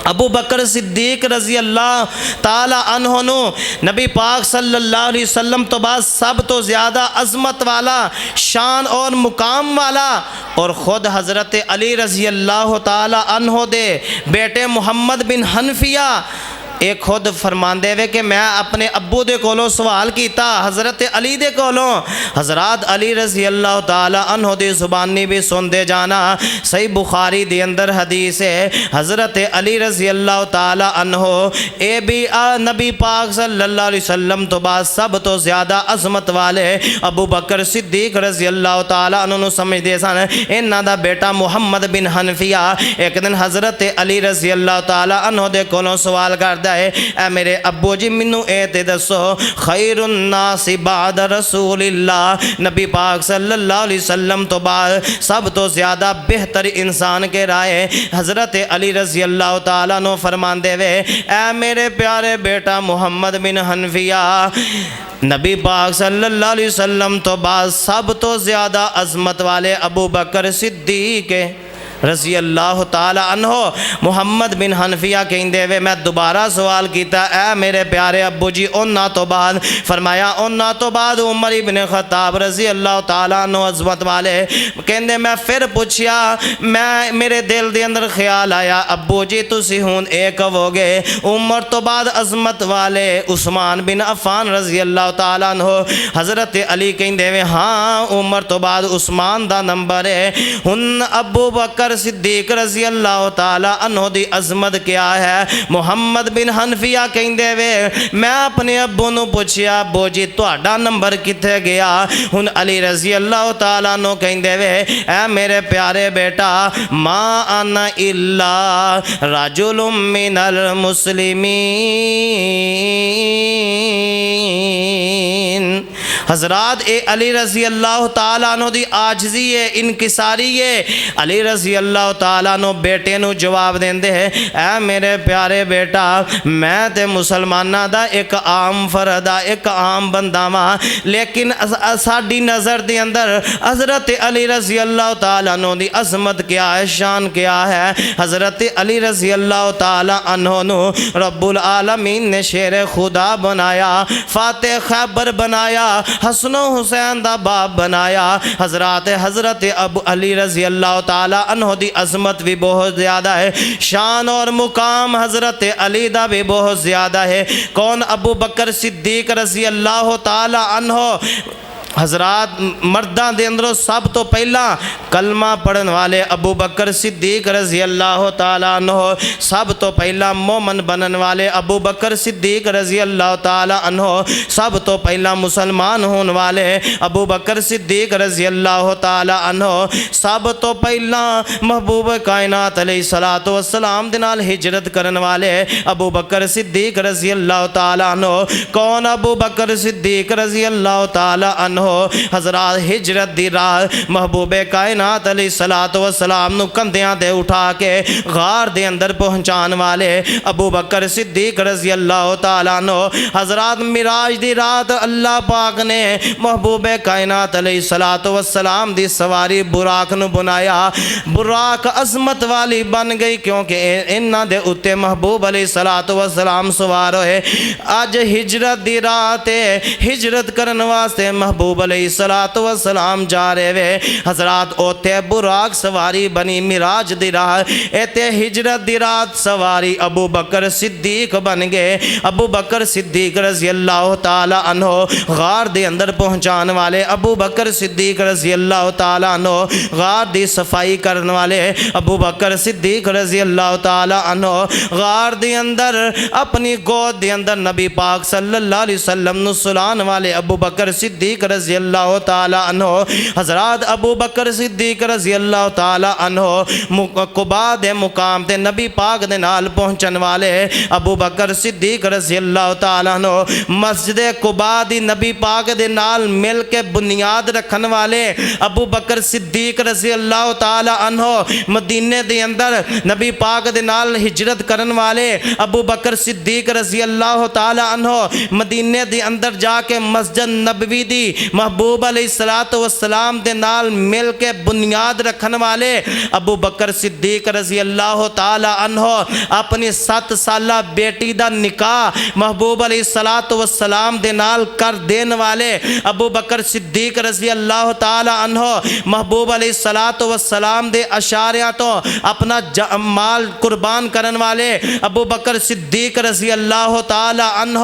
ابو بکر صدیق رضی اللہ تعالی عنہ نو نبی پاک صلی اللہ علیہ وسلم تو بعد سب تو زیادہ عظمت والا شان اور مقام والا اور خود حضرت علی رضی اللہ تعالی عنہ دے بیٹے محمد بن حنفیہ ایک خود فرماندے وے کہ میں اپنے ابو دے کولوں سوال کیتا حضرت علی دے کولوں حضرات علی رضی اللہ تعالی عنہ دی زبانی بھی سن دے جانا صحیح بخاری دی اندر حدیث ہے حضرت علی رضی اللہ تعالی عنہ اے بھی نبی پاک صلی اللہ علیہ وسلم تو بعد سب تو زیادہ عظمت والے ابو بکر صدیق رضی اللہ تعالی عنہ سمجھ دے سن انہاں دا بیٹا محمد بن حنفیہ ایک دن حضرت علی رضی اللہ تعالی عنہ دے کولوں سوال کردا اے میرے ابو جی منو اے تے دسو خیر الناس بعد رسول اللہ نبی پاک صلی اللہ علیہ وسلم تو بعد سب تو زیادہ بہتر انسان کے رائے حضرت علی رضی اللہ تعالیٰ عنہ فرماندے وے اے میرے پیارے بیٹا محمد بن حنفیہ نبی پاک صلی اللہ علیہ وسلم تو بعد سب تو زیادہ عظمت والے ابو بکر صدیق رضی اللہ تعالی عنہ محمد بن حنفیہ کہندے وے میں دوبارہ سوال کیتا اے میرے پیارے ابو جی انہاں تو بعد فرمایا انہاں تو بعد عمر بن خطاب رضی اللہ تعالی عنہ عظمت والے کہندے میں پھر پوچھیا میرے دل دے اندر خیال آیا ابو جی تسی ہون اے کہو گے عمر تو بعد عظمت والے عثمان بن عفان رضی اللہ تعالی عنہ حضرت علی کہندے وے ہاں عمر تو بعد عثمان دا نمبر ہے ہن ابو بکر صدیق رضی اللہ تعالی عنہ دی عظمت کیا ہے محمد بن حنفیہ کہندے وے میں اپنے ابو نو پوچھیا ابو جی تہاڈا نمبر کتھے گیا ہن علی رضی اللہ تعالی عنہ کہندے وے اے میرے پیارے بیٹا ما انا الا رجل من المسلمین حضرات اے علی رضی اللہ تعالیٰ عنہ دی عاجزی ہے انکساری ہے علی رضی اللہ تعالیٰ عنہ بیٹے نو جواب دیندے ہیں اے میرے پیارے بیٹا میں تے مسلمانہ دا ایک عام فردہ ایک عام بندہ ماں لیکن ساڑی نظر دی اندر حضرت علی رضی اللہ تعالیٰ عنہ دی عظمت کیا ہے شان کیا ہے حضرت علی رضی اللہ تعالیٰ عنہ نو رب العالمین نے شیر خدا بنایا فاتح خیبر بنایا حسن و حسین دا باپ بنایا حضرت ابو علی رضی اللہ تعالیٰ عنہ دی عظمت بھی بہت زیادہ ہے شان اور مقام حضرت علی دا بھی بہت زیادہ ہے کون ابو بکر صدیق رضی اللہ تعالیٰ عنہ حضرات مردان دے اندروں سب تو پہلا کلمہ پڑھن والے ابو بکر صدیق رضی اللہ تعالیٰ عنہ سب تو پہلا مومن بنن والے ابو بکر صدیق رضی اللہ تعالیٰ عنہ سب تو پہلا مسلمان ہون والے ابو بکر صدیق رضی اللہ تعالیٰ عنہ سب تو پہلا محبوب کائنات علیہ السلام دنال ہجرت کرن والے ابو بکر صدیق رضی اللہ تعالیٰ عنہ کون ابو بکر صدیق رضی اللہ تعالیٰ عنہ حضرات ہجرت دی راہ محبوب کائنات علیہ السلام نو کندیاں دے اٹھا کے غار دے اندر پہنچان والے ابو بکر صدیق رضی اللہ تعالیٰ عنہ حضرات معراج دی رات اللہ پاک نے محبوب کائنات علیہ السلام دی سواری براق نو بنایا براق عظمت والی بن گئی کیونکہ انہاں دے اتے محبوب علیہ السلام سوار ہوئے آج ہجرت دی رات ہجرت کرن واسطے محبوب محبوب علیہ الصلوۃ والسلام جا رہے وے حضرات اوتے براق سواری بنی معراج دی راہ ایتے ہجرت دی رات سواری ابو بکر صدیق بن گئے ابو بکر صدیق رضی اللہ تعالی عنہ غار دے اندر پہنچان والے ابو بکر صدیق رضی اللہ تعالی عنہ غار دی صفائی کرن والے ابو بکر صدیق رضی اللہ تعالی عنہ غار دے اندر اپنی گود دے اندر نبی پاک صلی اللہ علیہ وسلم نو سلان والے ابو بکر صدیق رضی اللہ تعالی عنہ حضرات ابو بکر صدیق رضی اللہ تعالی عنہ قباء دے مقام تے نبی پاک دے نال پہنچن والے ابو بکر صدیق رضی اللہ تعالی عنہ مسجد قباء دی نبی پاک دے نال مل کے بنیاد رکھن والے ابو بکر صدیق رضی اللہ تعالی عنہ مدینے دے اندر نبی پاک دے نال ہجرت کرن والے ابو بکر صدیق رضی اللہ تعالی عنہ مدینے دے اندر جا کے مسجد نبوی دی محبوب علیہ الصلوۃ والسلام دے نال مل کے بنیاد رکھن والے ابو بکر صدیق رضی اللہ تعالی عنہ اپنی 7 سالہ بیٹی دا نکاح محبوب علیہ الصلوۃ والسلام دے نال کر دین والے ابو بکر صدیق رضی اللہ تعالی عنہ محبوب علیہ الصلوۃ والسلام دے اشاریاں تو اپنا مال قربان کرن والے ابو بکر صدیق رضی اللہ تعالی عنہ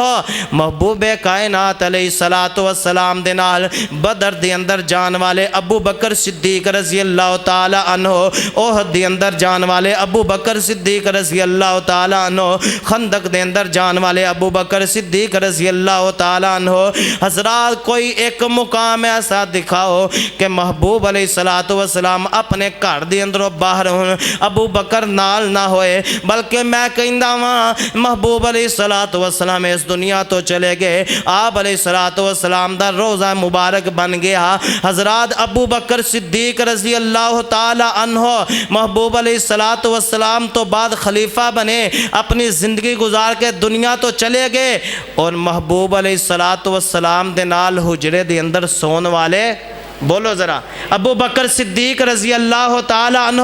محبوب کائنات علیہ الصلوۃ والسلام دے نال بدر دے اندر جان والے ابو بکر صدیق رضی اللہ تعالی عنہ احد دے اندر جان والے ابو بکر صدیق رضی اللہ تعالی عنہ خندق دے اندر جان والے ابو بکر صدیق رضی اللہ تعالی عنہ حضرات کوئی ایک مقام ایسا دکھاؤ کہ محبوب علیہ الصلوۃ والسلام اپنے گھر دے اندروں باہر ہون ابو بکر نال نہ ہوئے بلکہ میں کہندا واں محبوب علیہ الصلوۃ والسلام اس دنیا تو چلے گئے آپ علیہ الصلوۃ والسلام دا روزہ مبارک بن گیا حضرات ابو بکر صدیق رضی اللہ تعالی عنہ محبوب علیہ الصلوۃ والسلام تو بعد خلیفہ بنے اپنی زندگی گزار کے دنیا تو چلے گئے اور محبوب علیہ الصلوۃ والسلام دے نال حجرے دے اندر سون والے بولو ذرا ابو بکر صدیق رضی اللہ تعالی عنہ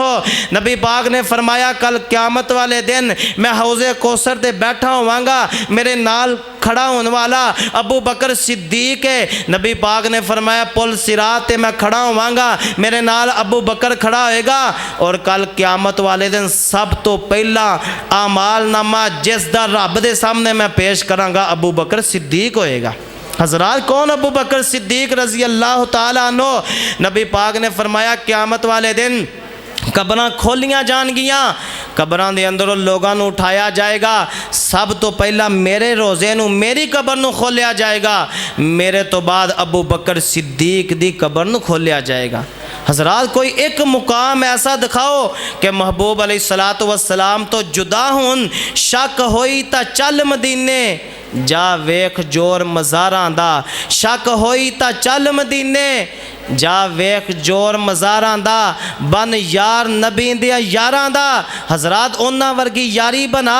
نبی پاک نے فرمایا کل قیامت والے دن میں حوض کوثر تے بیٹھا ہواں میرے نال کھڑا ہونے والا ابو بکر صدیق ہے نبی پاک نے فرمایا پل صراط تے میں کھڑا ہواں میرے نال ابو بکر کھڑا ہوئے گا اور کل قیامت والے دن سب تو پہلا اعمال نامہ جس دا رب دے سامنے میں پیش کراں گا ابو بکر صدیق ہوئے گا حضرات کون ابو بکر صدیق رضی اللہ تعالی عنہ نبی پاک نے فرمایا قیامت والے دن قبراں کھولیاں جان گیاں قبراں دے اندروں لوگاں نو اٹھایا جائے گا سب تو پہلا میرے روزے نو میری قبر نو کھولیا جائے گا میرے تو بعد ابو بکر صدیق دی قبر نو کھولیا جائے گا حضرات کوئی ایک مقام ایسا دکھاؤ کہ محبوب علیہ الصلوۃ والسلام تو جدا ہون شک ہوئی تا چل مدینے جا ویکھ جور مزاراں دا شک ہوئی تا چل مدینے جا ویکھ جور مزاراں دا بن یار نبی دیا یاراں دا حضرات انہاں ورگی یاری بنا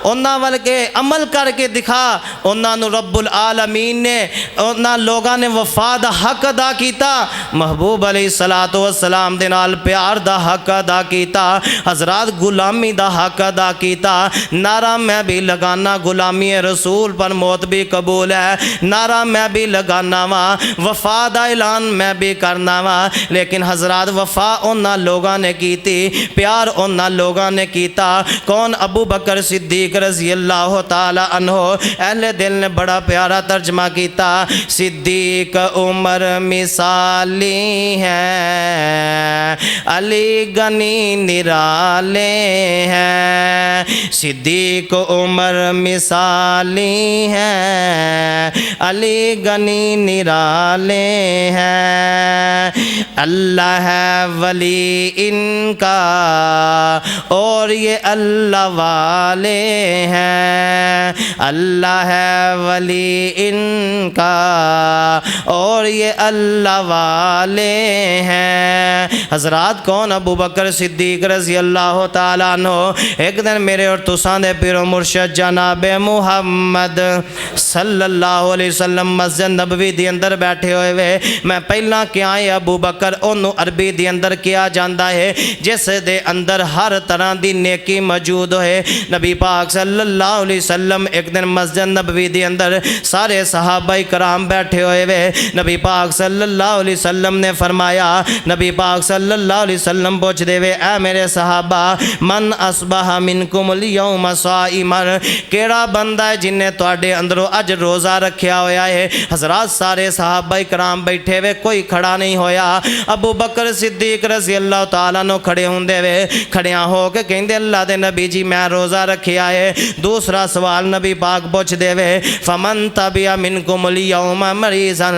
انہاں ورگے عمل کر کے دکھا انہاں نو رب العالمین نے انہاں لوگاں نے وفا دا حق ادا کیتا محبوب علیہ الصلوۃ والسلام دے نال پیار دا حق ادا کیتا حضرات غلامی دا حق ادا کیتا نعرہ میں بھی لگانا غلامی رسول پر موت بھی قبول ہے نعرہ میں بھی لگانا وا وفا دا اعلان میں بھی کرنا وا لیکن حضرات وفا انہاں لوگاں نے کیتی پیار انہاں لوگاں نے کیتا کون ابو بکر صدیق رضی اللہ تعالی عنہ اہل دل نے بڑا پیارا ترجمہ کیتا صدیق عمر مثالی ہیں علی گنی نرالے ہیں صدیق عمر مثالی ہیں علی گنی نرالے ہیں اللہ ہے ولی ان کا اور یہ اللہ والے ہیں اللہ ہے ولی ان کا اور یہ اللہ والے ہیں حضرات کون ابو بکر صدیق رضی اللہ تعالیٰ عنہ ایک دن میرے اور تساں دے پیر و مرشد جناب محمد صلی اللہ علیہ وسلم مسجد نبوی دی اندر بیٹھے ہوئے میں پہلا کیا ہے ابو بکر انہوں عربی دے اندر کیا جاندہ ہے جس دے اندر ہر طرح دی نیکی موجود ہے۔ نبی پاک صلی اللہ علیہ وسلم ایک دن مسجد نبوی دے اندر سارے صحابہ کرام بیٹھے ہوئے وے، نبی پاک صلی اللہ علیہ وسلم نے فرمایا، نبی پاک صلی اللہ علیہ وسلم پوچھ دے وے اے میرے صحابہ من اصبح منکم اليوم صائما، کیڑا بندہ ہے جن نے تواڈے اندروں اج روزہ رکھیا ہویا ہے؟ حضرات سارے صحابہ کرام بیٹھے وے، کوئی کھڑا نہیں ہویا۔ ابو بکر صدیق رضی اللہ تعالیٰ نو کھڑے ہوندے وے، کھڑیاں ہو کے کہندے اللہ دے نبی جی میں روزہ رکھیا ہے۔ دوسرا سوال نبی پاک پوچھ دے وے فمن تبع منکم اليوم مریضا،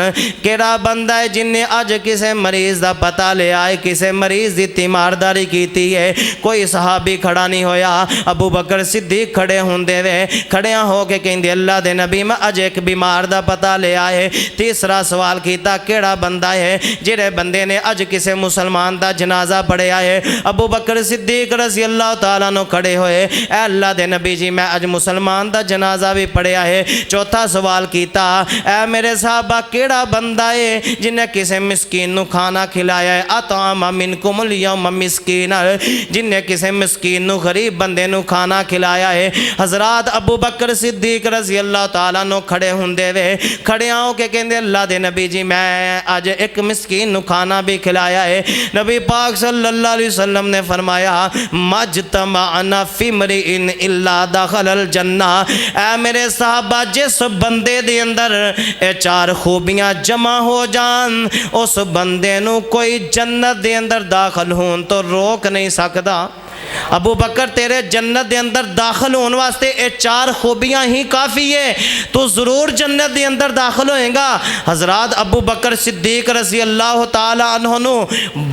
کیڑا بندہ ہے جن نے اج کسے مریض دا پتہ لے آئے، کسے مریض دی تیمارداری کیتی ہے؟ کوئی صحابی کھڑا نہیں ہویا۔ ابو بکر صدیق کھڑے ہوندے وے، کھڑیاں ہو کے کہندے اللہ دے نبی میں اج ایک بیمار دا پتہ لے آئے۔ تیسرا سوال کیتا کیڑا بندہ ہے جڑے بندے نے اج کسے مسلمان دا جنازہ پڑھیا ہے؟ ابو بکر صدیق رضی اللہ تعالیٰ نو کھڑے ہوئے، اے اللہ دے نبی جی میں اج مسلمان دا جنازہ بھی پڑھیا ہے۔ چوتھا سوال کیتا اے میرے صحابہ کیڑا بندہ ہے جن نے کسے مسکین نو کھانا کھلایا ہے؟ اطعم منکم اليوم مسکین، جن نے کسے مسکین نو غریب بندے نو کھانا کھلایا ہے؟ حضرات ابو بکر صدیق رضی اللہ تعالیٰ نو کھڑے ہوندے وے، کھڑے ہو کے کہندے اللہ دے نبی جی میں آج ایک مسکین نو کھانا بھی کھلایا ہے۔ نبی پاک صلی اللہ علیہ وسلم نے فرمایا مجتمعنا فی امرئن الا دخل الجنہ، اے میرے صحابہ جس بندے دے اندر اے چار خوبیاں جمع ہو جان اس بندے نو کوئی جنت دے اندر داخل ہون تو روک نہیں سکتا۔ ابو بکر تیرے جنت دے اندر داخل ہونے واسطے اے چار خوبیاں ہی کافی ہے، تو ضرور جنت دے اندر داخل ہوئیں گا۔ حضرات ابو بکر صدیق رضی اللہ تعالیٰ عنہ نو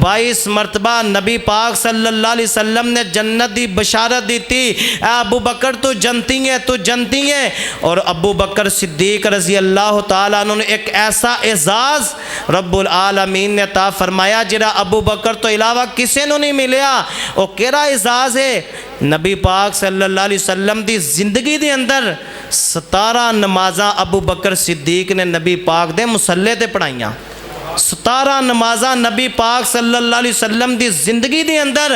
22 مرتبہ نبی پاک صلی اللہ علیہ وسلم نے جنت دی بشارت دیتی، اے ابو بکر تو جنتی ہے تو جنتی ہے۔ اور ابو بکر صدیق رضی اللہ تعالیٰ عنہ نے ایک ایسا اعزاز رب العالمین نے عطا فرمایا جرا ابو بکر تو علاوہ کسے نو نہیں ملیا۔ او کیڑا اعزاز ہے؟ نبی پاک صلی اللہ علیہ وسلم دی زندگی دے اندر 17 نمازاں ابو بکر صدیق نے نبی پاک دے مصلے تے پڑھائیاں۔ 17 نمازاں نبی پاک صلی اللہ علیہ وسلم دی زندگی دے اندر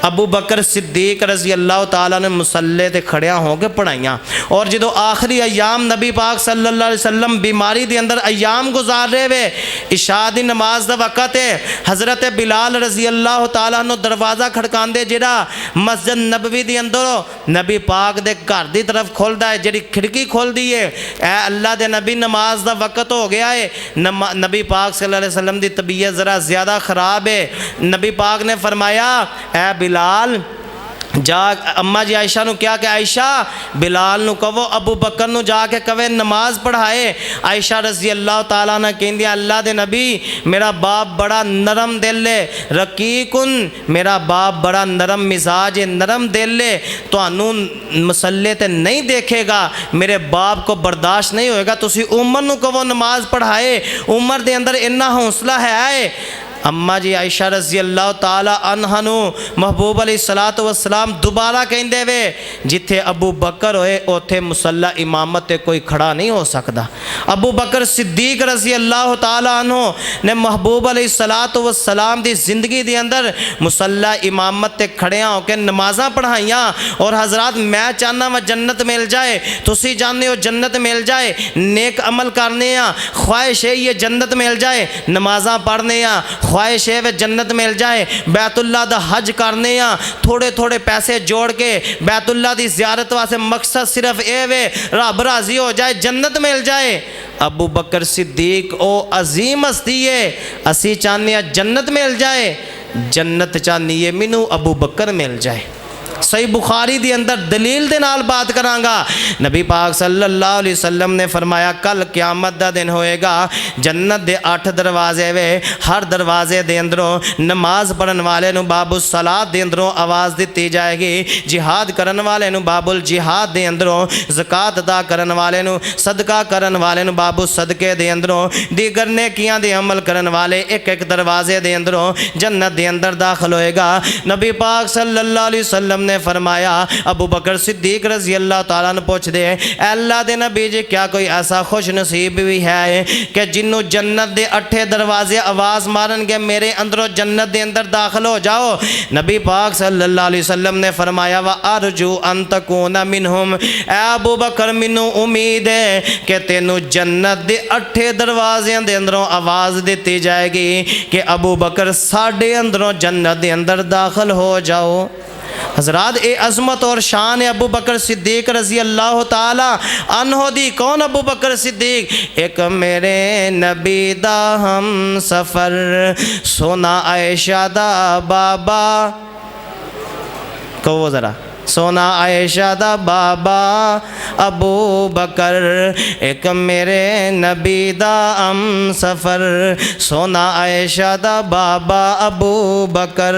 ابو بکر صدیق رضی اللہ تعالیٰ نے مصلے تے کھڑیاں ہو کے پڑھائیاں۔ اور جدو آخری ایام نبی پاک صلی اللہ علیہ وسلم بیماری دے اندر ایام گزار رہے وے، عشاء دی نماز دا وقت ہے، حضرت بلال رضی اللہ تعالیٰ نے دروازہ کھڑکان دے جڑا مسجد نبوی دی اندر نبی پاک دے گھر دی طرف کھول دا ہے، جڑی کھڑکی کھول دی ہے، اے اللہ دے نبی نماز دا وقت ہو گیا ہے۔ نبی پاک صلی اللہ علیہ وسلم دی طبیعت ذرا زیادہ خراب ہے، نبی پاک نے فرمایا اے بلال جا اماں جی عائشہ نو کیا کہ عائشہ بلال نو کہو ابو بکر نو جا کے کہے نماز پڑھائے۔ عائشہ رضی اللہ تعالیٰ نے کہندی اللہ دے نبی میرا باپ بڑا نرم دل ہے، رقیقن میرا باپ بڑا نرم مزاج ہے، نرم دل ہے، تو انو مسلے تے نہیں دیکھے گا، میرے باپ کو برداشت نہیں ہوئے گا، تو اسی عمر نو کہو نماز پڑھائے، عمر دے اندر اتنا حوصلہ ہے۔ اماں جی عائشہ رضی اللہ تعالیٰ عنہ نو محبوب علیہ السلام دوبارہ کہندے وے جتھے ابو بکر ہوئے اوتھے مصلی امامت تے کوئی کھڑا نہیں ہو سکتا۔ ابو بکر صدیق رضی اللہ تعالیٰ عنہ نے محبوب علیہ السلام دی زندگی دی اندر مصلی امامت تے کھڑیاں ہو کے نمازاں پڑھائیاں۔ اور حضرات میں چاہنا وہ جنت مل جائے، تسی جاننے ہو جنت مل جائے، نیک عمل کرنے ہیں، خواہش ہے یہ جنت مل جائے، نمازاں پڑھنے ہیں، خواہش ہے وہ جنت مل جائے، بیت اللہ دا حج کرنے ہیں، تھوڑے تھوڑے پیسے جوڑ کے بیت اللہ دی زیارت واسطے مقصد صرف اے وے رب راضی ہو جائے جنت مل جائے۔ ابو بکر صدیق او عظیم ہستی ہے، اسی چاہنے ہیں جنت مل جائے، جنت چاہنی ہے مینوں ابو بکر مل جائے۔ صحیح بخاری دی اندر دلیل دے نال بات کرانگا، نبی پاک صلی اللہ علیہ وسلم نے فرمایا کل قیامت دا دن ہوئے گا، جنت دے 8 دروازے وے، ہر دروازے دے اندروں نماز پڑھن والے نو باب الصلاۃ دے اندروں آواز دیتی جائے گی، جہاد کرن والے نو باب الجہاد دے اندروں، زکاة ادا کرن والے نو، صدقہ کرن والے نو باب الصدقے دے اندروں، دیگر نیکیاں دے عمل کرن والے ایک ایک دروازے دے اندروں جنت دے اندر داخل ہوئے گا۔ نبی پاک صلی اللہ علیہ وسلم نے نے فرمایا ابو بکر صدیق رضی اللہ تعالیٰ عنہ پوچھ دے اے اللہ دے نبی جی کیا کوئی ایسا خوش نصیب بھی ہے کہ جنوں جنت دے 8 دروازے آواز مارن گے میرے اندروں جنت دے اندر داخل ہو جاؤ؟ نبی پاک صلی اللہ علیہ وسلم نے فرمایا وَأَرْجُو أَن تَكُونَ مِنْهُمْ، اے ابو بکر مینوں امید ہے کہ تینوں جنت دے 8 دروازے دے اندروں آواز دیتی جائے گی کہ ابو بکر ساڈے اندروں جنت دے اندر داخل ہو جاؤ۔ حضرات اے عظمت اور شان ہے ابو بکر صدیق رضی اللہ تعالی عنہ دی۔ کون ابو بکر صدیق؟ ایک میرے نبی دا ہم سفر، سونا عائشہ دا بابا، کہو ذرا، سونا عائشہ دا بابا ابو بکر، ایک میرے نبی دا ام سفر، سونا عائشہ دا بابا ابو بکر،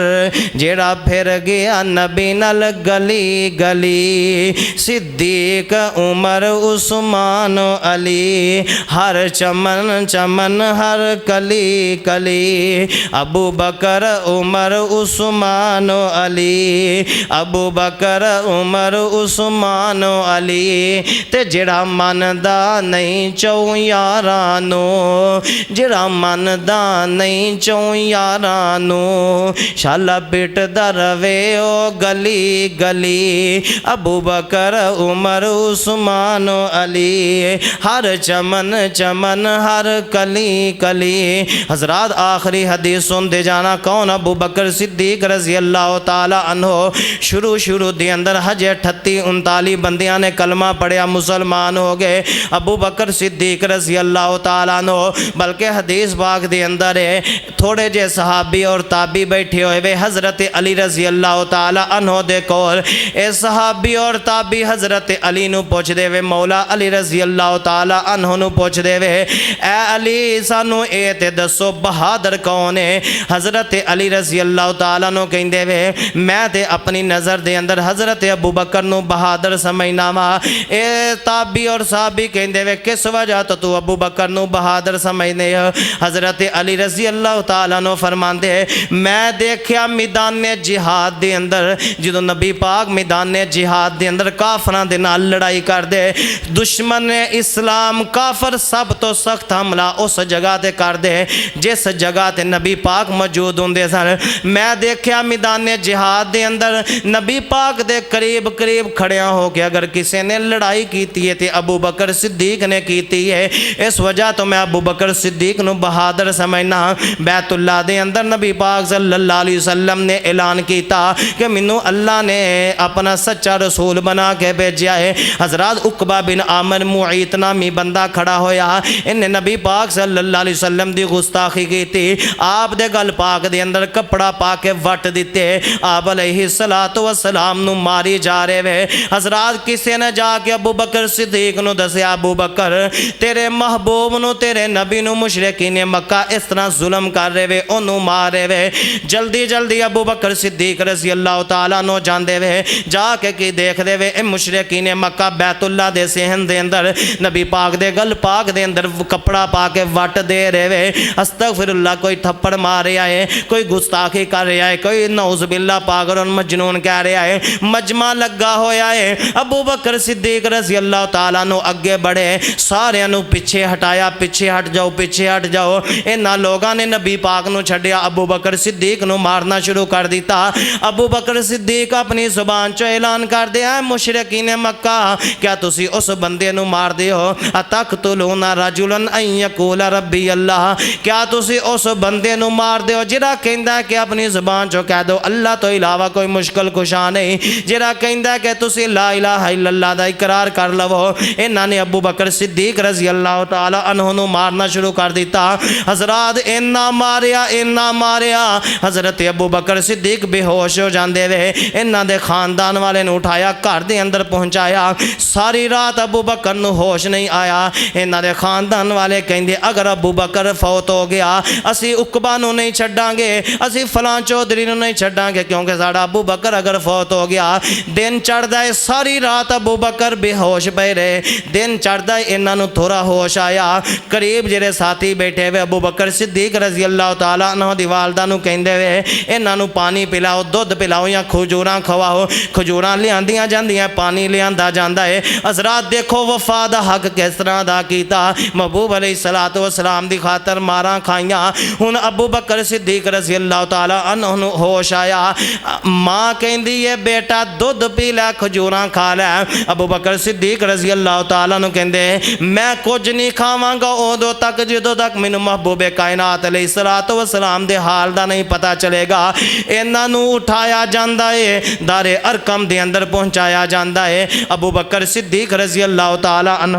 جیڑا پھر گیا نبی نال گلی گلی، صدیق عمر عثمان علی، ہر چمن چمن ہر کلی کلی، ابو بکر عمر عثمان علی، ابو بکر عمر عثمان علی، تے جڑا من دا نہیں چوں یارانو، جڑا من دا نہیں چوں یارانو، شالا پیٹ دا روے او گلی گلی، ابو بکر عمر عثمان علی، ہر چمن چمن ہر کلی کلی۔ حضرات آخری حدیث سن دے جانا، کون؟ ابو بکر صدیق رضی اللہ تعالی عنہ۔ شروع دے اندر حج 38-39 بندیاں نے کلمہ پڑھیا، مسلمان ہو گئے۔ ابو بکر صدیق رضی اللہ تعالیٰ عنہ، بلکہ حدیث پاک دے اندر ہے تھوڑے جے صحابی اور تابی بیٹھے ہوئے حضرت علی رضی اللہ تعالیٰ عنہ دے کول، اے صحابی اور تابی حضرت علی نو پوچھ دے وے، مولا علی رضی اللہ تعالیٰ عنہ نو پوچھ دے وے اے علی سانو اے تے دسو بہادر کون ہے؟ حضرت علی رضی اللہ تعالیٰ عنہ کہندے وے میں تے اپنی نظر دے اندر حضرت ابو بکر نو بہادر سمجھنا وا۔ اے تابی اور صحابی کہندے وے کس وجہ تو ابو بکر نو بہادر سمجھنے؟ حضرت علی رضی اللہ تعالیٰ عنہ فرماندے میں دیکھیا میدان جہاد دے اندر جدو نبی پاک میدان جہاد دے اندر کافراں دے نال لڑائی کر دے، دشمن اسلام کافر سب تو سخت حملہ اس جگہ تے کر دے جس جگہ تے نبی پاک موجود ہوندے سن۔ میں دیکھیا میدان جہاد دے اندر نبی پاک دے قریب کھڑیاں ہو کے اگر کسی نے لڑائی کیتی ہے تے ابو بکر صدیق نے کیتی ہے، اس وجہ تو میں ابو بکر صدیق نو بہادر سمجھنا۔ بیت اللہ دے اندر نبی پاک صلی اللہ علیہ وسلم نے اعلان کیتا کہ منو اللہ نے اپنا سچا رسول بنا کے بھیجیا ہے۔ حضرات عقبہ بن عامر معیط نامی بندہ کھڑا ہویا، انہیں نبی پاک صلی اللہ علیہ وسلم دی گستاخی کی تھی، آپ دے گل پاک دے اندر کپڑا پا کے وٹ دیتے، آپ علیہ السلام نو ماری جا رہے وے۔ حضرات کسی نے جا کے ابو بکر صدیق نو دسیا ابو بکر تیرے محبوب نو تیرے نبی نو مشرکین مکہ اس طرح ظلم کر رہے وے، انہوں مار رہے وے۔ جلدی ابو بکر صدیق رضی اللہ تعالیٰ نو جاندے وے، جا کے کی دیکھ دے وے مشرکین مکہ بیت اللہ دے صحن دے اندر نبی پاک دے گل پاک دے اندر کپڑا پا کے وٹ دے رہے وے۔ استغفر اللہ، کوئی تھپڑ مار رہا ہے، کوئی گستاخی کر رہا ہے، کوئی نعوذ باللہ پاگل اور مجنون کہہ رہا ہے، مجمع لگا ہویا ہے۔ ابو بکر صدیق رضی اللہ تعالیٰ نو اگے بڑھے، سارے نو پیچھے ہٹایا، پیچھے ہٹ جاؤ۔ انہاں لوگاں نے نبی پاک نو چھڈیا، ابو بکر صدیق نو مارنا شروع کر دیتا۔ ابو بکر صدیق اپنی زبان چو اعلان کر دیا، مشرکین مکہ کیا تسی اس بندے نو مار دے ہو؟ اتقتلون رجلا ان یقول ربی اللہ، کیا تسی اس بندے نو مار دے ہو جڑا کہندا ہے کہ اپنی زبان چو کہہ دو اللہ تو علاوہ کوئی مشکل کشا نہیں، جڑا کہندا ہے کہ تسی لا الہ الا اللہ دا اقرار کر لو۔ انہاں نے ابو بکر صدیق رضی اللہ تعالی عنہ نو مارنا شروع کر دیتا۔ حضرات انہاں ماریا حضرت ابو بکر صدیق بے ہوش ہو جاندے وے۔ انہاں دے خاندان والے نو اٹھایا، گھر دے اندر پہنچایا، ساری رات ابو بکر نو ہوش نہیں آیا۔ انہاں دے خاندان والے کہندے اگر ابو بکر فوت ہو گیا اسی عقبہ نو نہیں چھڈاں گے، اسی فلاں چودھری نو نہیں چھڈاں گے، کیونکہ ساڈا ابو بکر اگر فوت ہو گیا دن چڑھدا ہے ساری رات ابو بکر بے ہوش پے رہے دن چڑھدا ہے انہاں نو تھوڑا ہوش آیا قریب جڑے ساتھی بیٹھے ہوئے ابو بکر صدیق رضی اللہ تعالیٰ عنہ دی والدہ نو کہندے وے انہاں نو پانی پلاؤ دودھ پلاؤ یا کھجوراں کھواؤ کھجوراں لیاندیاں جاندیاں پانی لیاندا جاندا ہے حضرات دیکھو وفا دا حق کس طرح ادا کیتا محبوب علیہ الصلوۃ والسلام دی خاطر ماراں کھائیاں ہن ابو بکر صدیق رضی اللہ تعالیٰ عنہ نو ہوش آیا ماں کہندی ہے بیٹا دودھ پی لے کھجوراں کھا لے ابو بکر صدیق رضی اللہ تعالیٰ عنہ کہندے میں کچھ نہیں کھاواں گا اودوں تک جدوں تک مینوں محبوب کائنات علیہ الصلوۃ والسلام دے حال دا نہیں پتہ چلے گا انہاں نو اٹھایا جاندا ہے دار ارقم دے اندر پہنچایا جاندا ہے ابو بکر صدیق رضی اللہ تعالیٰ عنہ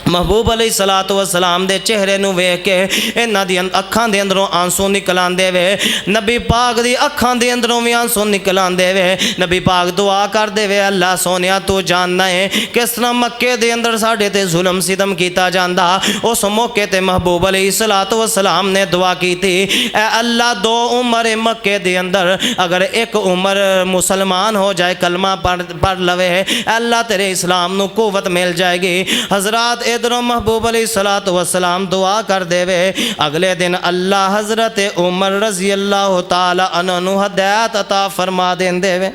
محبوب علیہ الصلوۃ والسلام دے چہرے نو ویکھ کے انہاں دی اکھاں دے اندروں آنسو نکل آندے وے نبی پاک دی اکھاں دے اندروں وی آنسو نکل آندے وے نبی پاک دعا کر دے وے اللہ سونیا تو جاننا ہے کس طرح مکے دے اندر ساڈے تے ظلم ستم کیتا جاندا اس موقع تے محبوب علیہ الصلوۃ والسلام نے دعا کی تھی اے اللہ دو عمر مکے دے اندر اگر ایک عمر مسلمان ہو جائے کلمہ پڑھ لوے اللہ تیرے اسلام نو قوت مل جائے گی حضرات ادھروں محبوب علیہ الصلوۃ والسلام دعا کر دے وے اگلے دن اللہ حضرت عمر رضی اللہ تعالی عنہ نو ہدایت عطا فرما دین دے وے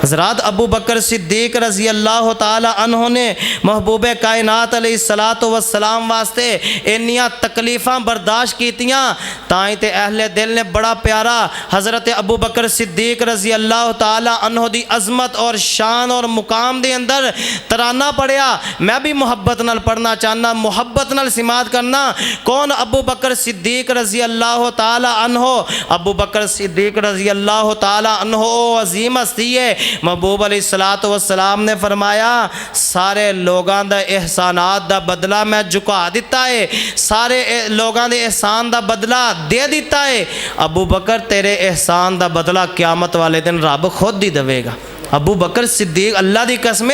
حضرات ابو بکر صدیق رضی اللہ تعالی عنہ نے محبوب کائنات علیہ الصلوۃ والسلام واسطے انیاں تکلیفاں برداشت کیتیاں تائیں تے اہل دل نے بڑا پیارا حضرت ابو بکر صدیق رضی اللہ تعالی عنہ دی عظمت اور شان اور مقام دے اندر ترانہ پڑھیا میں بھی محبت نال پڑھنا چاہنا محبت نال سماعت کرنا کون ابو بکر صدیق رضی اللہ تعالی عنہ ابو بکر صدیق رضی اللہ تعالی عنہ عظیم ہستی ہے محبوب علیہ الصلوۃ والسلام نے فرمایا سارے لوگاں دا احسانات دا بدلہ میں جھکا دیتا ہے سارے لوگاں دے احسان دا بدلہ دے دیتا ہے ابو بکر تیرے احسان دا بدلہ قیامت والے دن رب خود ہی دے گا ابو بکر صدیق اللہ دی قسم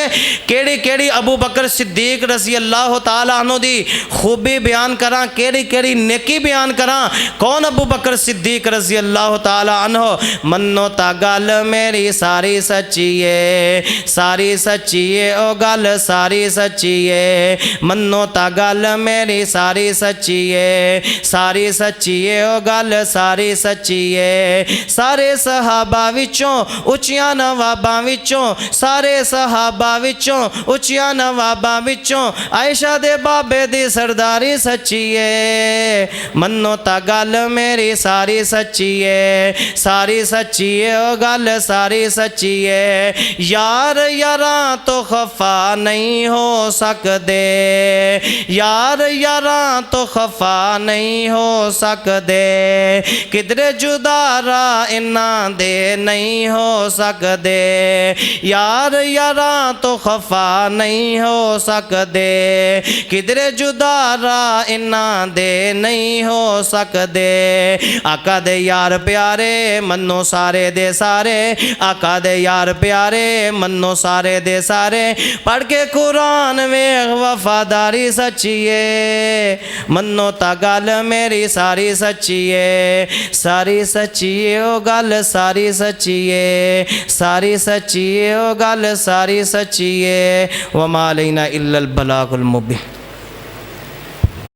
کیڑی کیڑی ابو بکر صدیق رضی اللہ تعالی عنہ دی خوبی بیان کراں کیڑی کیڑی نیکی بیان کراں کون ابو بکر صدیق رضی اللہ تعالی عنہ منو تا گل میری ساری سچی ہے ساری سچی ہے او گل ساری سچی ہے منو تا گل میری ساری سچی ہے ساری سچی ہے او گل ساری سچی ہے سارے صحابہ وچوں اچیاں نواباں وچوں سارے صحابہ وچوں اچیاں نواباں وچوں عائشہ دے بابے دی سرداری سچی ہے منو تا گل میری ساری سچی ہے ساری سچی ہے او گل ساری سچی ہے یار یاراں تو خفا نہیں ہو سکدے یار یاراں تو خفا نہیں ہو سکدے کدھر جدا راہ انہاں دے نہیں ہو سکدے یار یاراں تو خفا نہیں ہو سکدے کدھر جدا راہ انہاں دے نہیں ہو سکدے آقا دے یار پیارے منو سارے دے سارے آقا دے یار پیارے منو سارے دے سارے پڑھ کے قرآن ویخ وفاداری سچی ہے منو تا گل میری ساری سچی ہے ساری سچی ہے او گل ساری سچی ہے ساری سچی ہے او گل ساری سچی ہے وما علینا الا البلاغ المبین